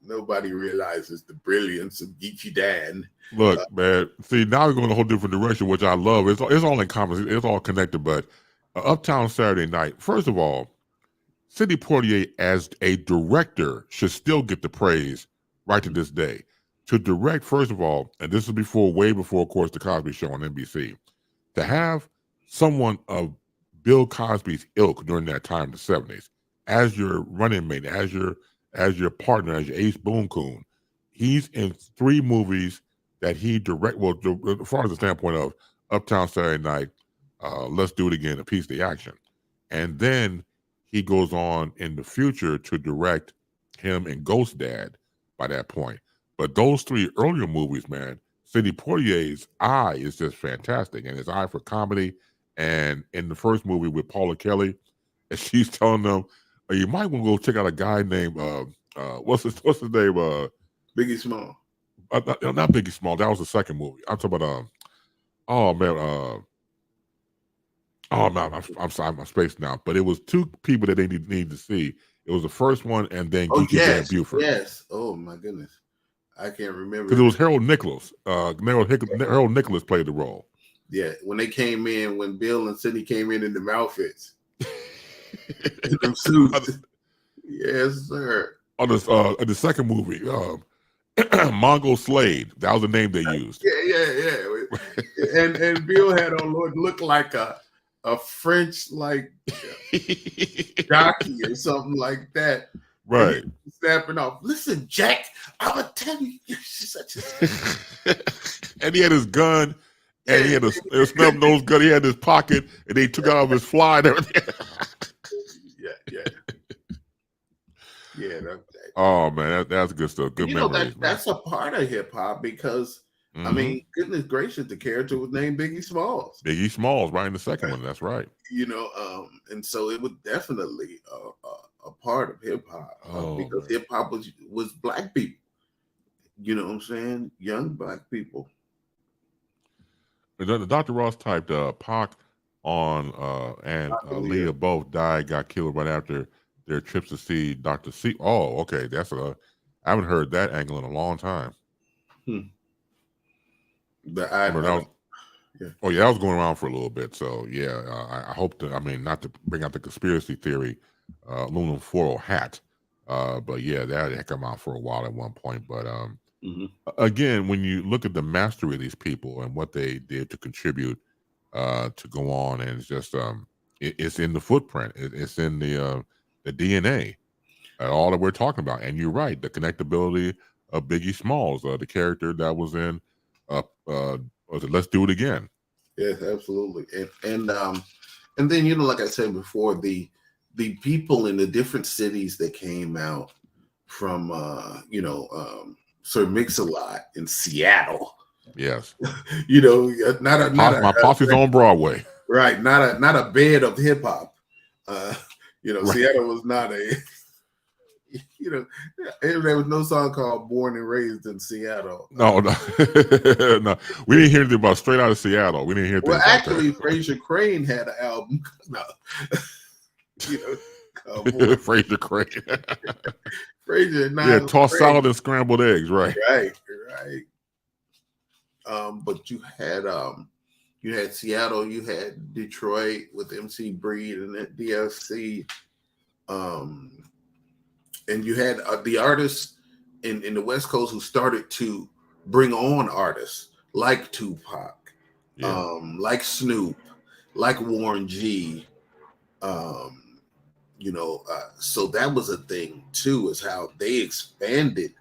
Nobody realizes the brilliance of Geechee Dan. Look, man. See, now we're going a whole different direction, which I love. It's all in common. It's all connected. But Uptown Saturday Night. First of all, Sidney Poitier as a director should still get the praise right to this day. To direct, first of all, and this is way before, of course, the Cosby Show on NBC. To have someone of Bill Cosby's ilk during that time, the 70s, as your running mate, as your partner, as your ace boon coon. He's in 3 movies that he direct. Well, as far as the standpoint of Uptown Saturday Night, Let's Do It Again, A Piece of the Action. And then he goes on in the future to direct him and Ghost Dad by that point. But those 3 earlier movies, man, Sidney Poitier's eye is just fantastic, and his eye for comedy. And in the first movie with Paula Kelly, and she's telling them, you might want to go check out a guy named what's his name? Biggie Small. Not Biggie Small. That was the second movie. I'm talking about I'm sorry, I'm spaced now. But it was 2 people that they need to see. It was the first one, and then Dan Buford. Yes. Oh my goodness, I can't remember because it was Harold Nicholas. Harold Nicholas played the role. Yeah, when they came in, when Bill and Sidney came in them outfits. In them suits. Yes, sir. On the second movie, Mongo Slade. That was the name they used. Yeah. and Bill had on looked like a French jockey or something like that. Right. Snapping off. Listen, Jack, I'm gonna tell you, you're such a. And he had his gun. And he had a snub nose gun. He had his pocket, and they took out of his fly and everything. Yeah. Oh man, that's good stuff. Good memories. That's a part of hip hop because I mean, goodness gracious, the character was named Biggie Smalls. Biggie Smalls, right in the second one. That's right. And so it was definitely a part of hip hop because hip hop was black people. You know what I'm saying? Young black people. Dr. Ross typed Pac on and Leah both got killed right after their trips to see Dr. C. Oh, okay. I haven't heard that angle in a long time. That was going around for a little bit. So yeah, I hope not to bring out the conspiracy theory aluminum foil hat, but yeah, that had come out for a while at one point. But again, when you look at the mastery of these people and what they did to contribute to go on, and it's just it's in the footprint, it's in the DNA, all that we're talking about. And you're right, the connectability of Biggie Smalls, the character that was in Let's Do It Again. Yes, absolutely. And then like I said before, the people in the different cities that came out from Sir Mix-a-Lot in Seattle. Yes. My posse's on Broadway. Right, not a bed of hip hop. Right. Seattle was not a there was no song called Born and Raised in Seattle. No. No. We didn't hear anything about Straight Out of Seattle. We didn't hear Well, actually, Fraser Crane had an album. No. Fraser Crane. Fraser, tossed salad and scrambled eggs, right. Right. But you had Seattle, you had Detroit with MC Breed and that DFC. And you had the artists in the West Coast who started to bring on artists like Tupac, like Snoop, like Warren G. So that was a thing too, is how they expanded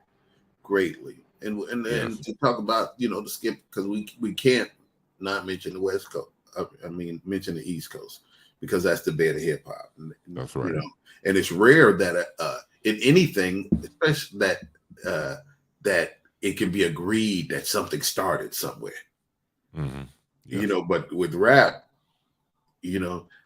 greatly. And to talk about the skip, because we can't not mention the West Coast. Mention the East Coast, because that's the bed of hip hop. That's right. And it's rare that in anything, especially that it can be agreed that something started somewhere. Yes. But with rap,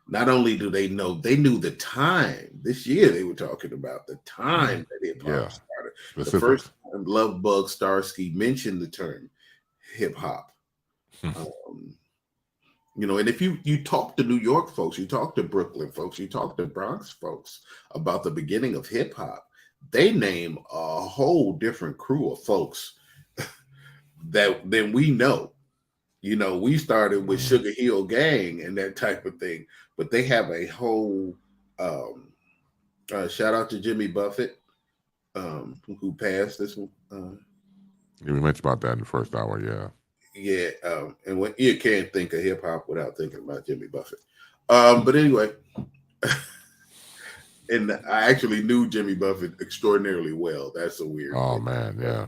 not only do they know, they knew the time. This year they were talking about the time that hip hop started. Specific. The first time Love Bug Starsky mentioned the term hip hop. And if you talk to New York folks, you talk to Brooklyn folks, you talk to Bronx folks about the beginning of hip hop, they name a whole different crew of folks than we know. We started with Sugar Hill Gang and that type of thing, but they have a whole shout out to Jimmy Buffett, who passed this one. We mentioned about that in the first hour, Yeah, and when you can't think of hip hop without thinking about Jimmy Buffett. But anyway, and I actually knew Jimmy Buffett extraordinarily well. That's a weird. Oh man, yeah.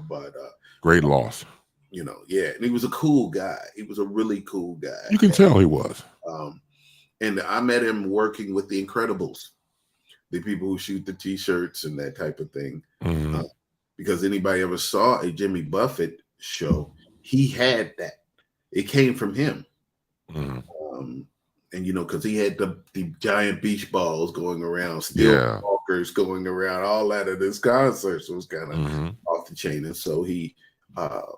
But great loss. And he was a cool guy. He was a really cool guy. You can tell he was. And I met him working with the Incredibles, the people who shoot the T-shirts and that type of thing. Because anybody ever saw a Jimmy Buffett show, he had that. It came from him. And because he had the giant beach balls going around, steel walkers going around, all that at his concerts was kind of off the chain. And so we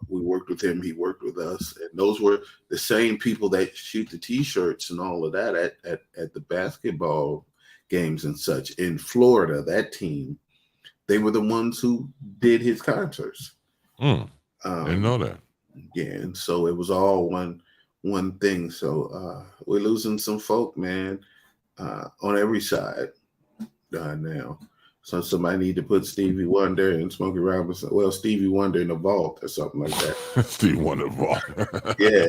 worked with him, he worked with us, and those were the same people that shoot the T-shirts and all of that at the basketball games and such in Florida. That team, they were the ones who did his concerts. Didn't know that. Yeah, and so it was all one thing. So we're losing some folk, man, on every side now. So somebody need to put Stevie Wonder and Smokey Robinson. Well, Stevie Wonder in the vault or something like that. Stevie Wonder vault. yeah.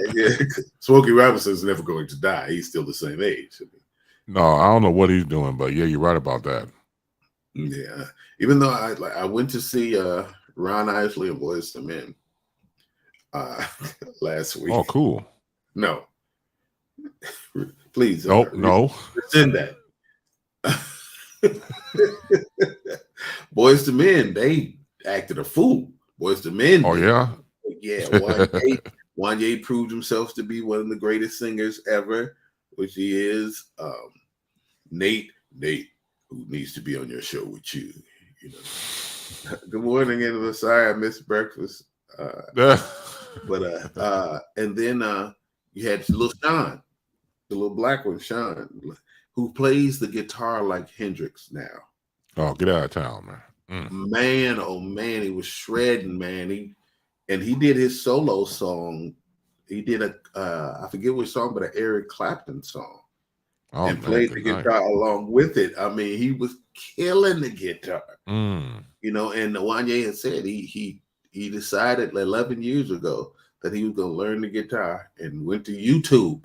Smokey Robinson's never going to die. He's still the same age. No, I don't know what he's doing, but yeah, you're right about that. Yeah. Even though I went to see Ron Isley and Boyz II Men last week. Oh, cool. No. Please. No. Rescind that. Boyz II Men, they acted a fool. Boyz II Men. Oh, yeah? Yeah, Wanye proved himself to be one of the greatest singers ever, which he is. Nate, who needs to be on your show with you. You know. Good morning, and sorry I missed breakfast. And then you had little Sean, the little black one, Sean, who plays the guitar like Hendrix now. Oh, get out of town, man. Man, oh man, he was shredding, man. He did his solo song. He did I forget which song, but an Eric Clapton song. Oh, and played the guitar along with it. I mean, he was killing the guitar. You know, and Wanye had said he decided 11 years ago that he was going to learn the guitar and went to YouTube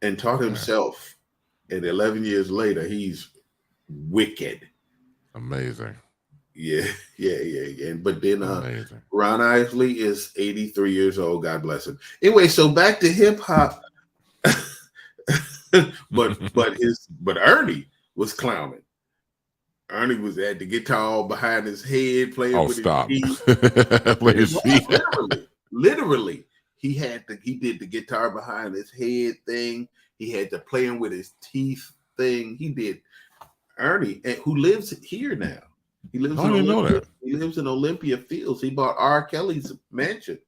and taught himself. And 11 years later, he's wicked. Amazing. Yeah. But then Ron Isley is 83 years old. God bless him. Anyway, so back to hip hop. but Ernie was clowning. Ernie was at the guitar all behind his head playing with his feet. Play his feet. Literally, he did the guitar behind his head thing. He had the playing with his teeth thing. He did. Ernie, who lives here now. He lives He lives in Olympia Fields. He bought R. Kelly's mansion.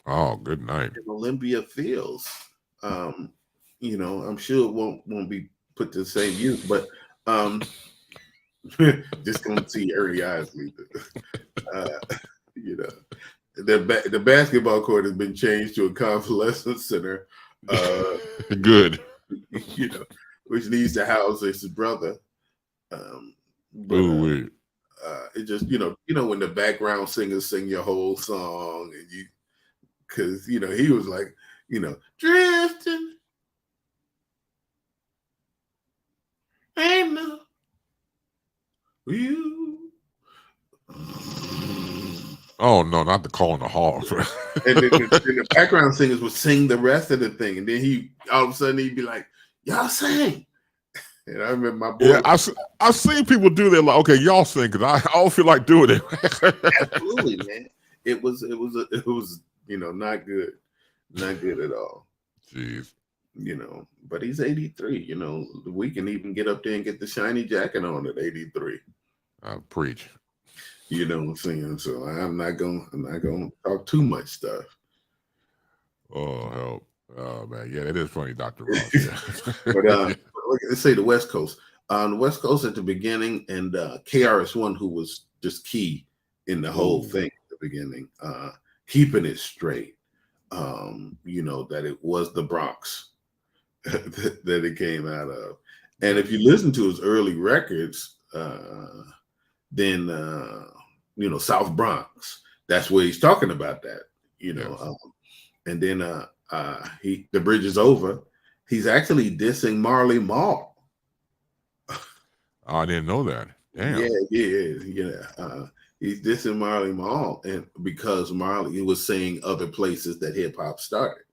Oh, good night. In Olympia Fields. You know, I'm sure it won't be put to the same use, but just gonna see Ernie Isley. You know, the basketball court has been changed to a convalescent center. Good. You know, which needs to house his brother. It just you know when the background singers sing your whole song and because he was like drifting. Ain't no you. Oh no, not the call in the hall. And then the background singers would sing the rest of the thing, and then all of a sudden he'd be like, "Y'all sing." And I remember my boy. Yeah, I've seen people do that. Like, okay, y'all sing because I don't feel like doing it. Absolutely, man. It was not good at all. Jeez. But he's 83. We can even get up there and get the shiny jacket on at 83. Preach. You know what I'm saying? So I'm not gonna talk too much stuff. Oh help. Oh man, yeah, it is funny, Dr. Ross. Yeah. But let's say the West Coast. On the West Coast at the beginning, and KRS-One, who was just key in the whole thing at the beginning, keeping it straight. That it was the Bronx that it came out of. And if you listen to his early records, then South Bronx, that's where he's talking about that, Yes. And then The Bridge Is Over, he's actually dissing Marley Marl. I didn't know that. Damn. Yeah. He's dissing Marley Marl, and because Marley was saying other places that hip hop started.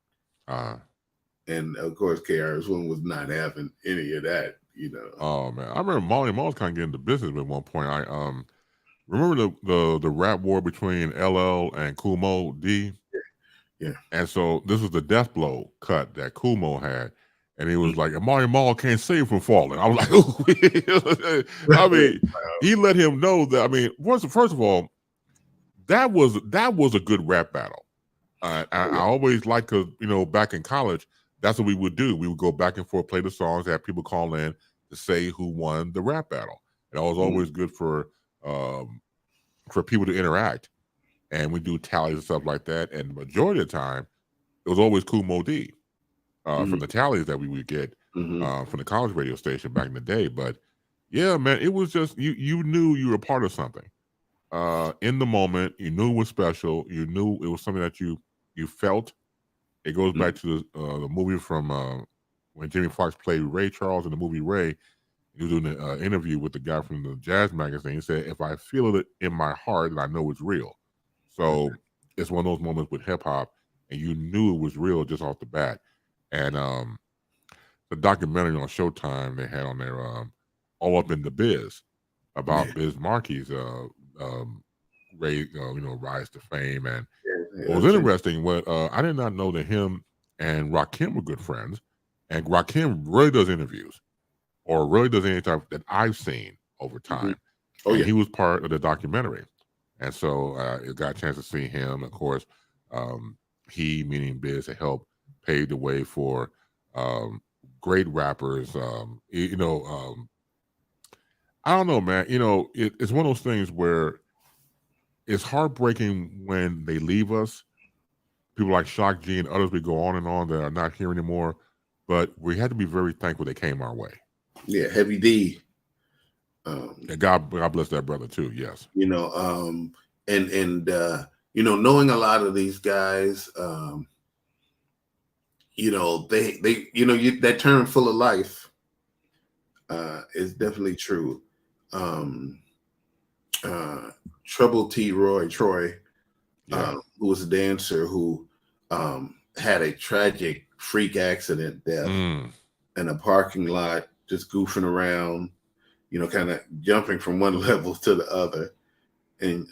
And of course, KRS-One was not having any of that, Oh man, I remember Marley Marl was kind of getting into business at one point. I remember the rap war between LL and Kool Moe D. Yeah. And so this was the Death Blow cut that Kool Moe had. And he was like, Marley Marl can't save from falling. I was like, ooh. I mean, he let him know that. I mean, first of all, that was a good rap battle. I always liked, because back in college, that's what we would do. We would go back and forth, play the songs, have people call in to say who won the rap battle. It was always good for people to interact, and we do tallies and stuff like that. And the majority of the time, it was always Kool Moe D. From the tallies that we would get from the college radio station back in the day. But yeah, man, it was just you knew you were a part of something. In the moment, you knew it was special. You knew it was something that you felt. It goes back to the movie from when Jimmy Foxx played Ray Charles in the movie Ray. He was doing an interview with the guy from the Jazz magazine. He said, "If I feel it in my heart, then I know it's real." So it's one of those moments with hip hop, and you knew it was real just off the bat. And the documentary on Showtime they had on there, All Up in the Biz, about Biz Markie's rise to fame, and What was interesting, I did not know that him and Rakim were good friends, and Rakim really does interviews, or really does any type that I've seen over time. Oh, and yeah. he was part of the documentary, and so it got a chance to see him. Of course, he, meaning Biz, to help pave the way for great rappers. I don't know, man. It's one of those things where it's heartbreaking when they leave us. People like Shock G and others, we go on and on, that are not here anymore. But we had to be very thankful they came our way. Yeah, Heavy D. And God bless that brother too. Yes. And knowing a lot of these guys, that term "full of life" is definitely true. Trouble T. Roy Troy, who was a dancer who had a tragic freak accident death in a parking lot, just goofing around, kind of jumping from one level to the other, and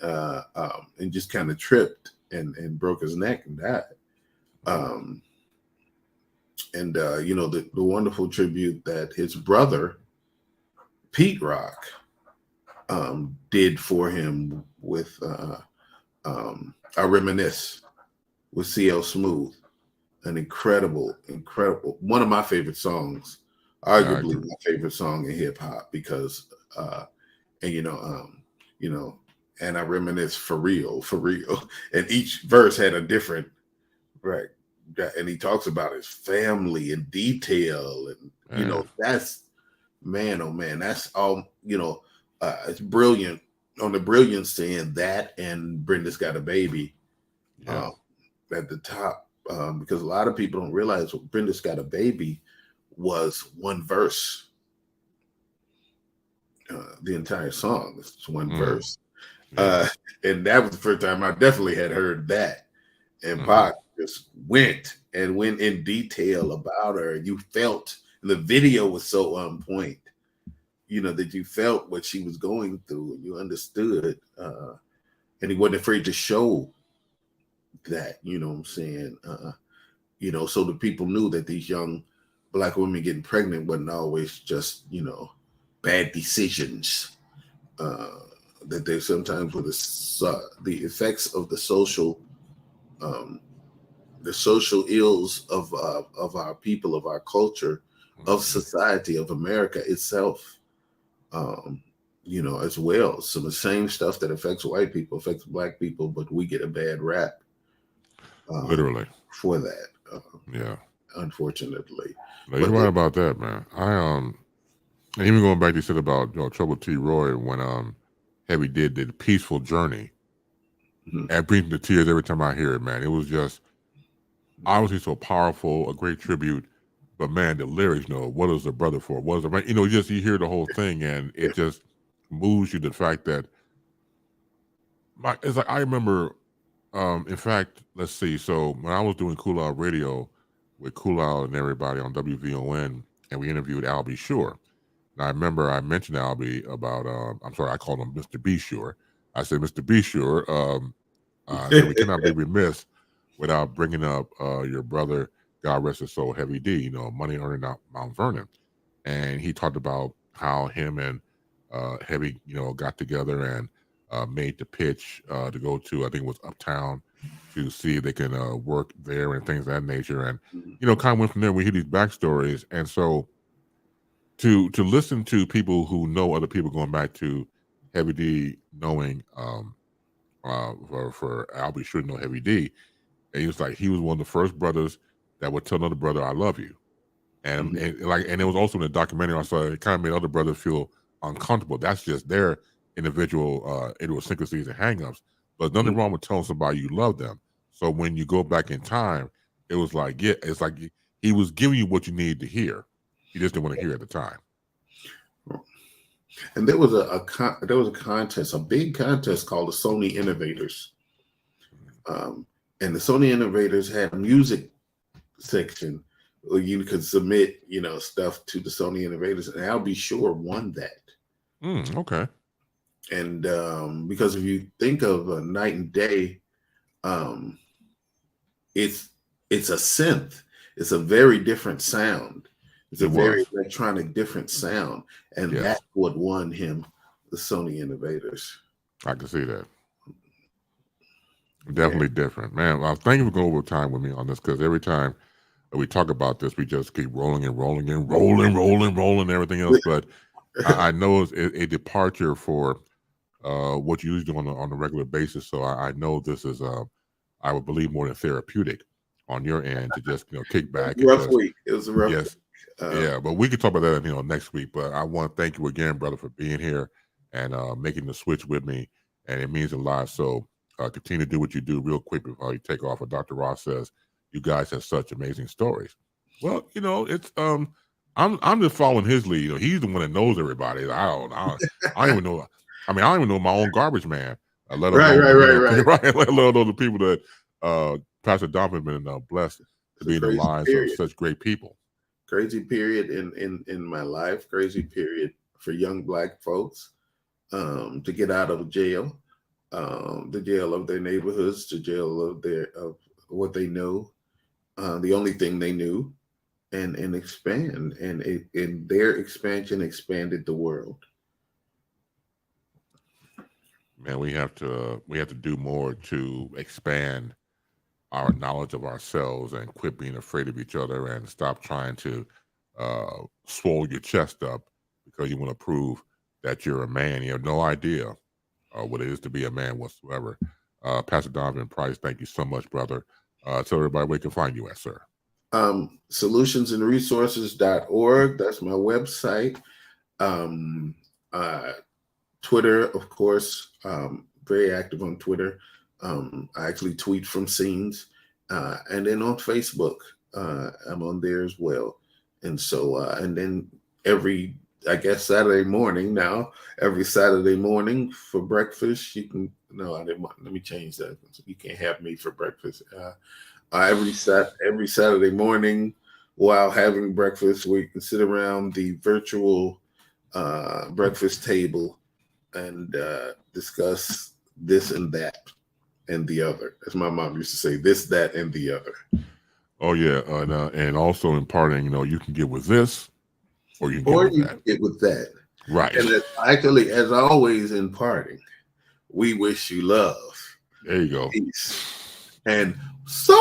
just kind of tripped and broke his neck and died. The wonderful tribute that his brother Pete Rock did for him with I Reminisce with CL Smooth, an incredible one of my favorite songs, arguably my favorite song in hip hop, because and I reminisce for real, and each verse had a different, right, and he talks about his family in detail, and that's, man, oh man, that's all, it's brilliant, on the brilliance end, that and Brenda's Got a Baby at the top, because a lot of people don't realize what Brenda's Got a Baby was one verse. The entire song is one verse. And that was the first time I definitely had heard that. And Pac just went in detail about her. You felt, and the video was so on point, that you felt what she was going through, and you understood. And he wasn't afraid to show that, what I'm saying? So the people knew that these young Black women getting pregnant wasn't always just, bad decisions. That they sometimes were the effects of the social ills of our people, of our culture, of society, of America itself, as well. So the same stuff that affects white people affects Black people, but we get a bad rap, literally, for that. Unfortunately. No, you're right about that, man. Even going back to you said about Trouble T. Roy, when Heavy did the Peaceful Journey, and brings me to tears every time I hear it, man. It was just obviously so powerful, a great tribute. But man, the lyrics, what is the brother for? What is the you hear the whole thing, and it just moves you to the fact that it's like, I remember, in fact, let's see. So when I was doing Cool Out Radio with Cool Out and everybody on WVON, and we interviewed Albie Shore. And I remember I mentioned Albie about, I called him Mr. B Shore. I said, Mr. B Shore, we cannot be remiss without bringing up your brother, God rest his soul, Heavy D, money earning out Mount Vernon. And he talked about how him and Heavy, got together and made the pitch to go to, I think it was Uptown, to see if they can work there and things of that nature. And, kind of went from there. We hear these backstories. And so to listen to people who know other people, going back to Heavy D, knowing for Albie Shore to know Heavy D, and he was like, he was one of the first brothers that would tell another brother, "I love you," and it was also in the documentary. I saw it kind of made other brothers feel uncomfortable. That's just their individual idiosyncrasies and hangups. But nothing wrong with telling somebody you love them. So when you go back in time, it was like, it's like he was giving you what you needed to hear. You just didn't want to hear at the time. And there was a contest, a big contest called the Sony Innovators. And the Sony Innovators had a music section where you could submit, stuff to the Sony Innovators, and Albie Shore won that. Okay. And because if you think of Night and Day, it's a synth. It's a very different sound. It's a very electronic, different sound, and that's what won him the Sony Innovators. I can see that. Definitely different, man. Well, thank you for going over time with me on this, because every time we talk about this, we just keep rolling and rolling and rolling and everything else. But I know it's a departure for what you usually do on a regular basis. So I know this is, I would believe, more than therapeutic on your end to just kick back. It was a rough week. It was a rough week. Yeah, but we can talk about that next week. But I want to thank you again, brother, for being here and making the switch with me, and it means a lot. So continue to do what you do. Real quick before you take off, what Dr. Ross says, you guys have such amazing stories. Well, it's I'm just following his lead. He's the one that knows everybody. I don't even know. I mean, I don't even know my own garbage man. Let alone right. Let alone the people that Pastor Dom has been blessed to be in the lives of such great people. Crazy period in my life. Crazy period for young Black folks to get out of jail, the jail of their neighborhoods, the jail of what they know, the only thing they knew, and expand. And their expansion expanded the world. Man, we have to do more to expand our knowledge of ourselves and quit being afraid of each other and stop trying to swell your chest up because you want to prove that you're a man. You have no idea what it is to be a man whatsoever. Pastor Donovan Price, thank you so much, brother. Tell everybody where they can find you at, sir. Solutionsandresources.org. That's my website. Twitter, of course, very active on Twitter. I actually tweet from scenes. And then on Facebook, I'm on there as well. And so, and then Saturday morning now, every Saturday morning for breakfast, you can, let me change that. You can't have me for breakfast. Every Saturday morning while having breakfast, we can sit around the virtual breakfast table and discuss this and that and the other. As my mom used to say, this, that, and the other. Oh yeah, and also imparting, you can get with this, or you can get with that. Right. And actually, as always in parting, we wish you love. There you go. Peace. And so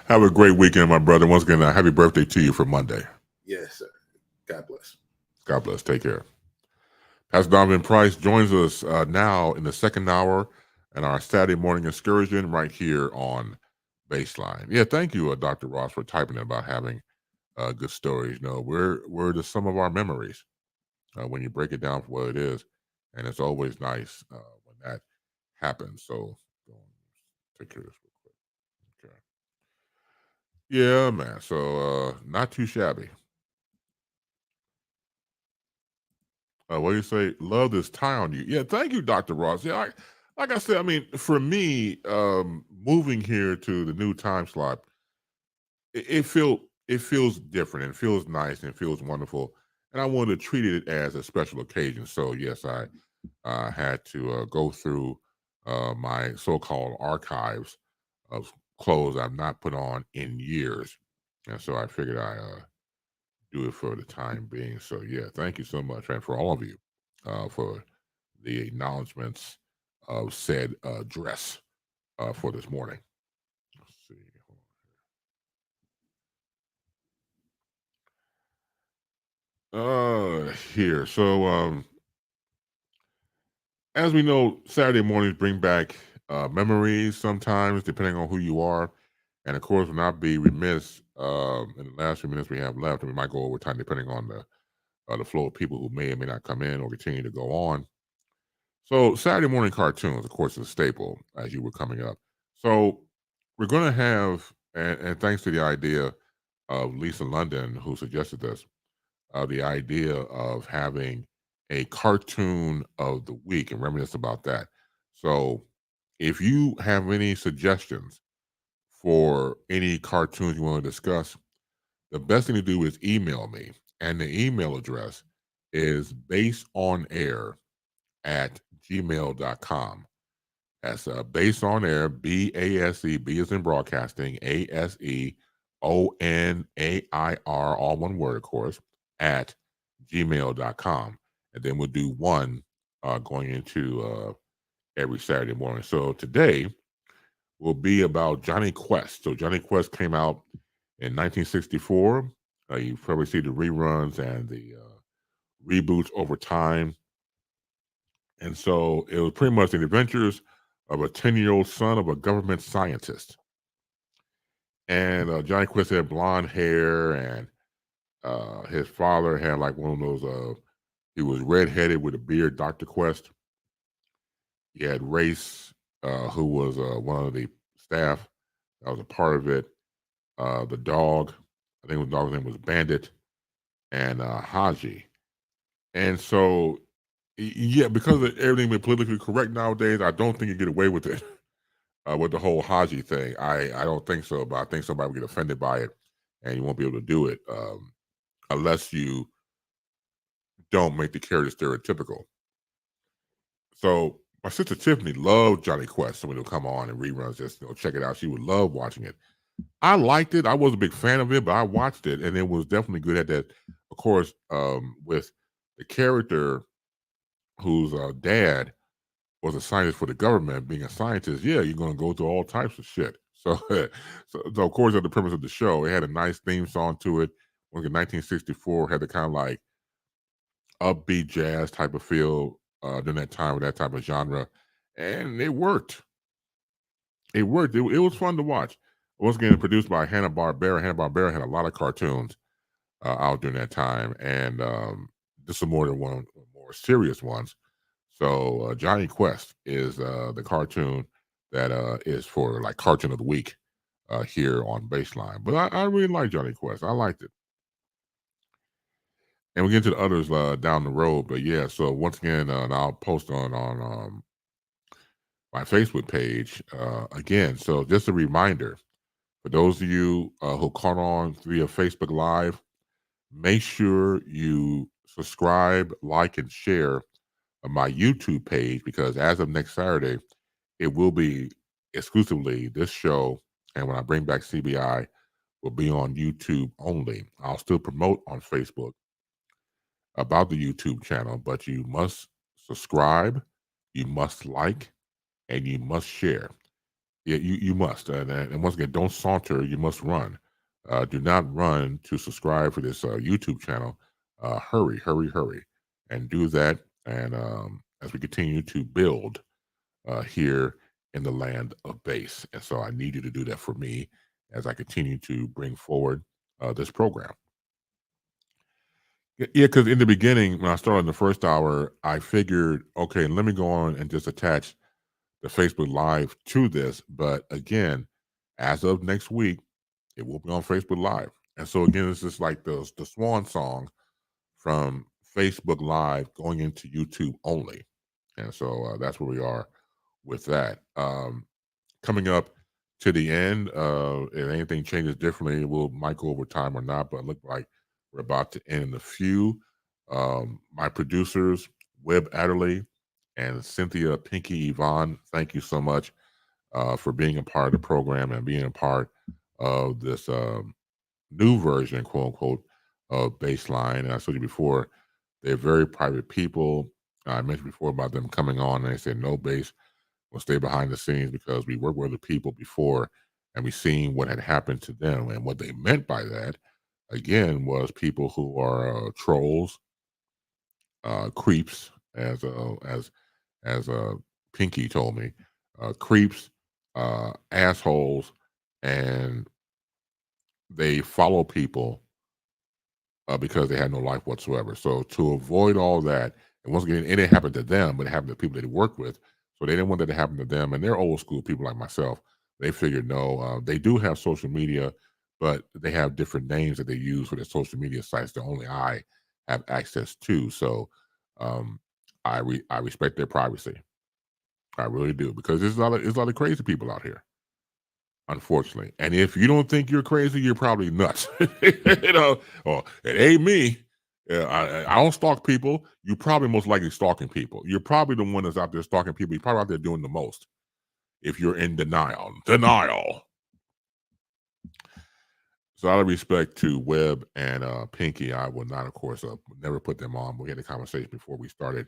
have a great weekend, my brother. Once again, happy birthday to you for Monday. Yes, sir. God bless. God bless. Take care. Pastor Donovan Price joins us now in the second hour in our Saturday morning excursion right here on BaseLine. Yeah, thank you, Dr. Ross, for typing in about having good stories. We're the sum of our memories when you break it down for what it is, and it's always nice when that happens. So take care of this real quick. Okay. Yeah, man. So not too shabby. What do you say? Love this tie on you. Yeah, thank you, Dr. Ross. Yeah, like I said, I mean, for me, moving here to the new time slot, it feels different and it feels nice and it feels wonderful. And I wanted to treat it as a special occasion. So yes, I had to go through my so-called archives of clothes I've not put on in years, and so I figured I do it for the time being. So yeah, thank you so much, and for all of you for the acknowledgments of said dress for this morning. Let's see. Here. So as we know, Saturday mornings bring back memories sometimes, depending on who you are. And of course, we'll not be remiss in the last few minutes we have left, and we might go over time depending on the flow of people who may or may not come in or continue to go on. So Saturday morning cartoons, of course, is a staple as you were coming up. So we're going to have, and thanks to the idea of Lisa London, who suggested this, the idea of having a cartoon of the week and reminisce about that. So if you have any suggestions for any cartoons you want to discuss, the best thing to do is email me. And the email address is baseonair@gmail.com. That's Base on Air, B-A-S-E, B is in broadcasting, A-S-E-O-N-A-I-R, all one word, of course, at gmail.com. And then we'll do one going into every Saturday morning. So today will be about Johnny Quest. So Johnny Quest came out in 1964. You probably see the reruns and the reboots over time. And so it was pretty much the adventures of a 10-year-old son of a government scientist. And Johnny Quest had blonde hair, and his father had like one of those, he was redheaded with a beard, Dr. Quest. He had Race, who was one of the staff that was a part of it. The dog, I think the dog's name was Bandit, and Haji. And so, yeah, because of everything being politically correct nowadays, I don't think you get away with it. With the whole Haji thing, I don't think so, but I think somebody will get offended by it, and you won't be able to do it unless you don't make the character stereotypical. So my sister Tiffany loved Johnny Quest, so when it'll come on and reruns, just check it out. She would love watching it. I liked it. I wasn't a big fan of it, but I watched it, and it was definitely good at that. Of course, with the character whose dad was a scientist for the government, being a scientist, yeah, you're going to go through all types of shit. So, so of course, that's the premise of the show. It had a nice theme song to it. When in 1964 had the kind of like upbeat jazz type of feel during that time with that type of genre, and it worked. It worked. It was fun to watch. Once again, produced by Hanna-Barbera. Hanna-Barbera had a lot of cartoons out during that time, and this is more than one more serious ones. So Johnny Quest is the cartoon that is for like Cartoon of the Week here on BaseLine. But I really like Johnny Quest. I liked it. And we'll get to the others down the road. But yeah, so once again, I'll post on my Facebook page again. So just a reminder, for those of you who caught on via Facebook Live, make sure you subscribe, like, and share my YouTube page, because as of next Saturday, it will be exclusively this show. And when I bring back CBI, will be on YouTube only. I'll still promote on Facebook about the YouTube channel, but you must subscribe, you must like, and you must share. Yeah, you must. And once again, don't saunter, you must run. Do not run to subscribe for this YouTube channel. Hurry, hurry, hurry. And do that. And as we continue to build here in the land of base. And so I need you to do that for me as I continue to bring forward this program. Yeah, because in the beginning, when I started in the first hour, I figured, okay, let me go on and just attach the Facebook Live to this. But again, as of next week, it will be on Facebook Live. And so again, it's just like the swan song from Facebook Live going into YouTube only. And so that's where we are with that. Coming up to the end, if anything changes differently, might go over time or not, but it look like we're about to end in a few. My producers, Webb Adderley and Cynthia Pinky Yvonne, thank you so much for being a part of the program and being a part of this new version, quote unquote, of BaseLine. And I told you before, they're very private people. I mentioned before about them coming on, and they said no, Base will stay behind the scenes because we worked with other people before and we seen what had happened to them. And what they meant by that, again, was people who are trolls, creeps, as Pinky told me, creeps, assholes, and they follow people because they had no life whatsoever. So to avoid all that, and once again, it didn't happen to them, but it happened to people that they work with. So they didn't want that to happen to them. And they're old school people like myself. They figured, no, they do have social media, but they have different names that they use for their social media sites that only I have access to. So I respect their privacy. I really do, because there's a lot of crazy people out here, unfortunately. And if you don't think you're crazy, you're probably nuts. Or it ain't me. I don't stalk people. You're probably most likely stalking people. You're probably the one that's out there stalking people. You're probably out there doing the most. if you're in denial. Denial. So out of respect to Webb and Pinky, I will not, of course, never put them on. We had a conversation before we started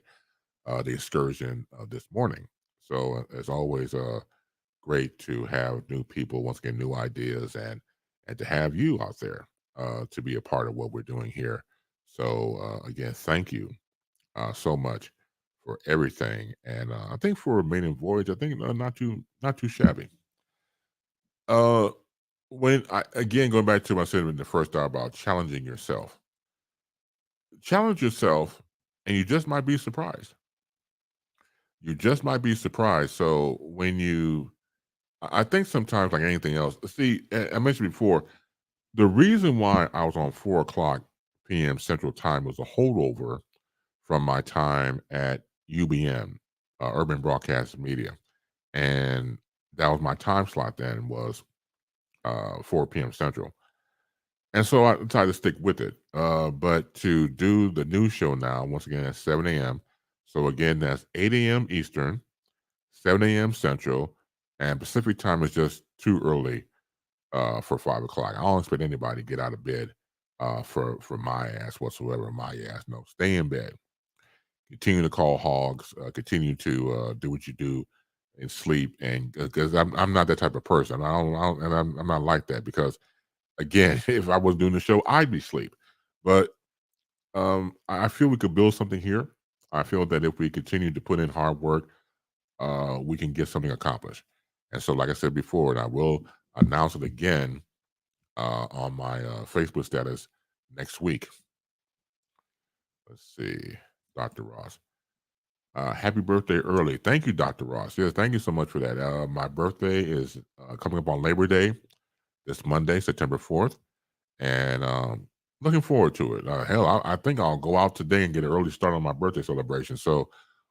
the excursion this morning. So it's always great to have new people, once again, new ideas, and to have you out there to be a part of what we're doing here. So again, thank you so much for everything, and I think for a maiden voyage, I think not too shabby. When I again going back to my statement in the first hour about challenging yourself, challenge yourself, and you just might be surprised. You just might be surprised. So when I think sometimes like anything else, see, I mentioned before, the reason why I was on 4:00 p.m. Central Time was a holdover from my time at UBM, Urban Broadcast Media, and that was my time slot. Then was 4 p.m. Central. And so I tried to stick with it. But to do the news show now, once again, at 7 a.m. So again, that's 8 a.m. Eastern, 7 a.m. Central, and Pacific time is just too early for 5 o'clock. I don't expect anybody to get out of bed for my ass whatsoever. My ass, no. Stay in bed. Continue to call hogs. Continue to do what you do and sleep. And because I'm not that type of person. I'm not like that because again, if I was doing the show, I'd be asleep. But I feel we could build something here. I feel that if we continue to put in hard work, we can get something accomplished. And so, like I said before, and I will announce it again on my Facebook status next week. Let's see, Dr. Ross. Happy birthday early. Thank you, Dr. Ross. Yes, thank you so much for that. My birthday is coming up on Labor Day this Monday, September 4th. And looking forward to it. Hell, I think I'll go out today and get an early start on my birthday celebration. So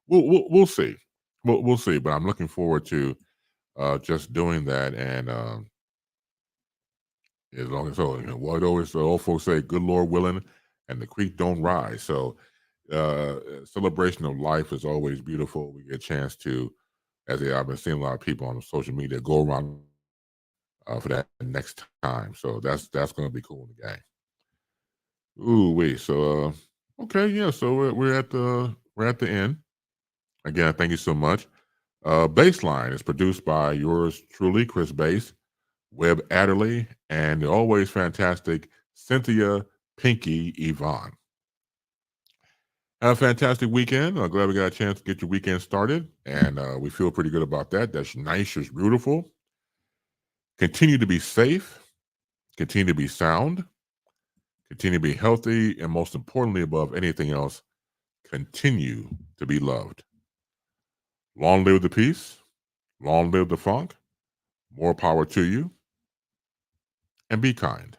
we'll see. We'll see. But I'm looking forward to just doing that. And as long as what always the old folks say, "Good Lord willing," and the creek don't rise. So celebration of life is always beautiful. We get a chance to, I've been seeing a lot of people on social media go around for that next time. So that's going to be cool in the gang. Ooh, wait. So, okay, yeah. So we're at the end. Again, thank you so much. BaseLine is produced by yours truly, Chris Base, Webb Adderley, and the always fantastic Cynthia Pinky Yvonne. Have a fantastic weekend. I'm glad we got a chance to get your weekend started, and we feel pretty good about that. That's nice. It's beautiful. Continue to be safe. Continue to be sound. Continue to be healthy, and most importantly, above anything else, continue to be loved. Long live the peace. Long live the funk. More power to you. And be kind.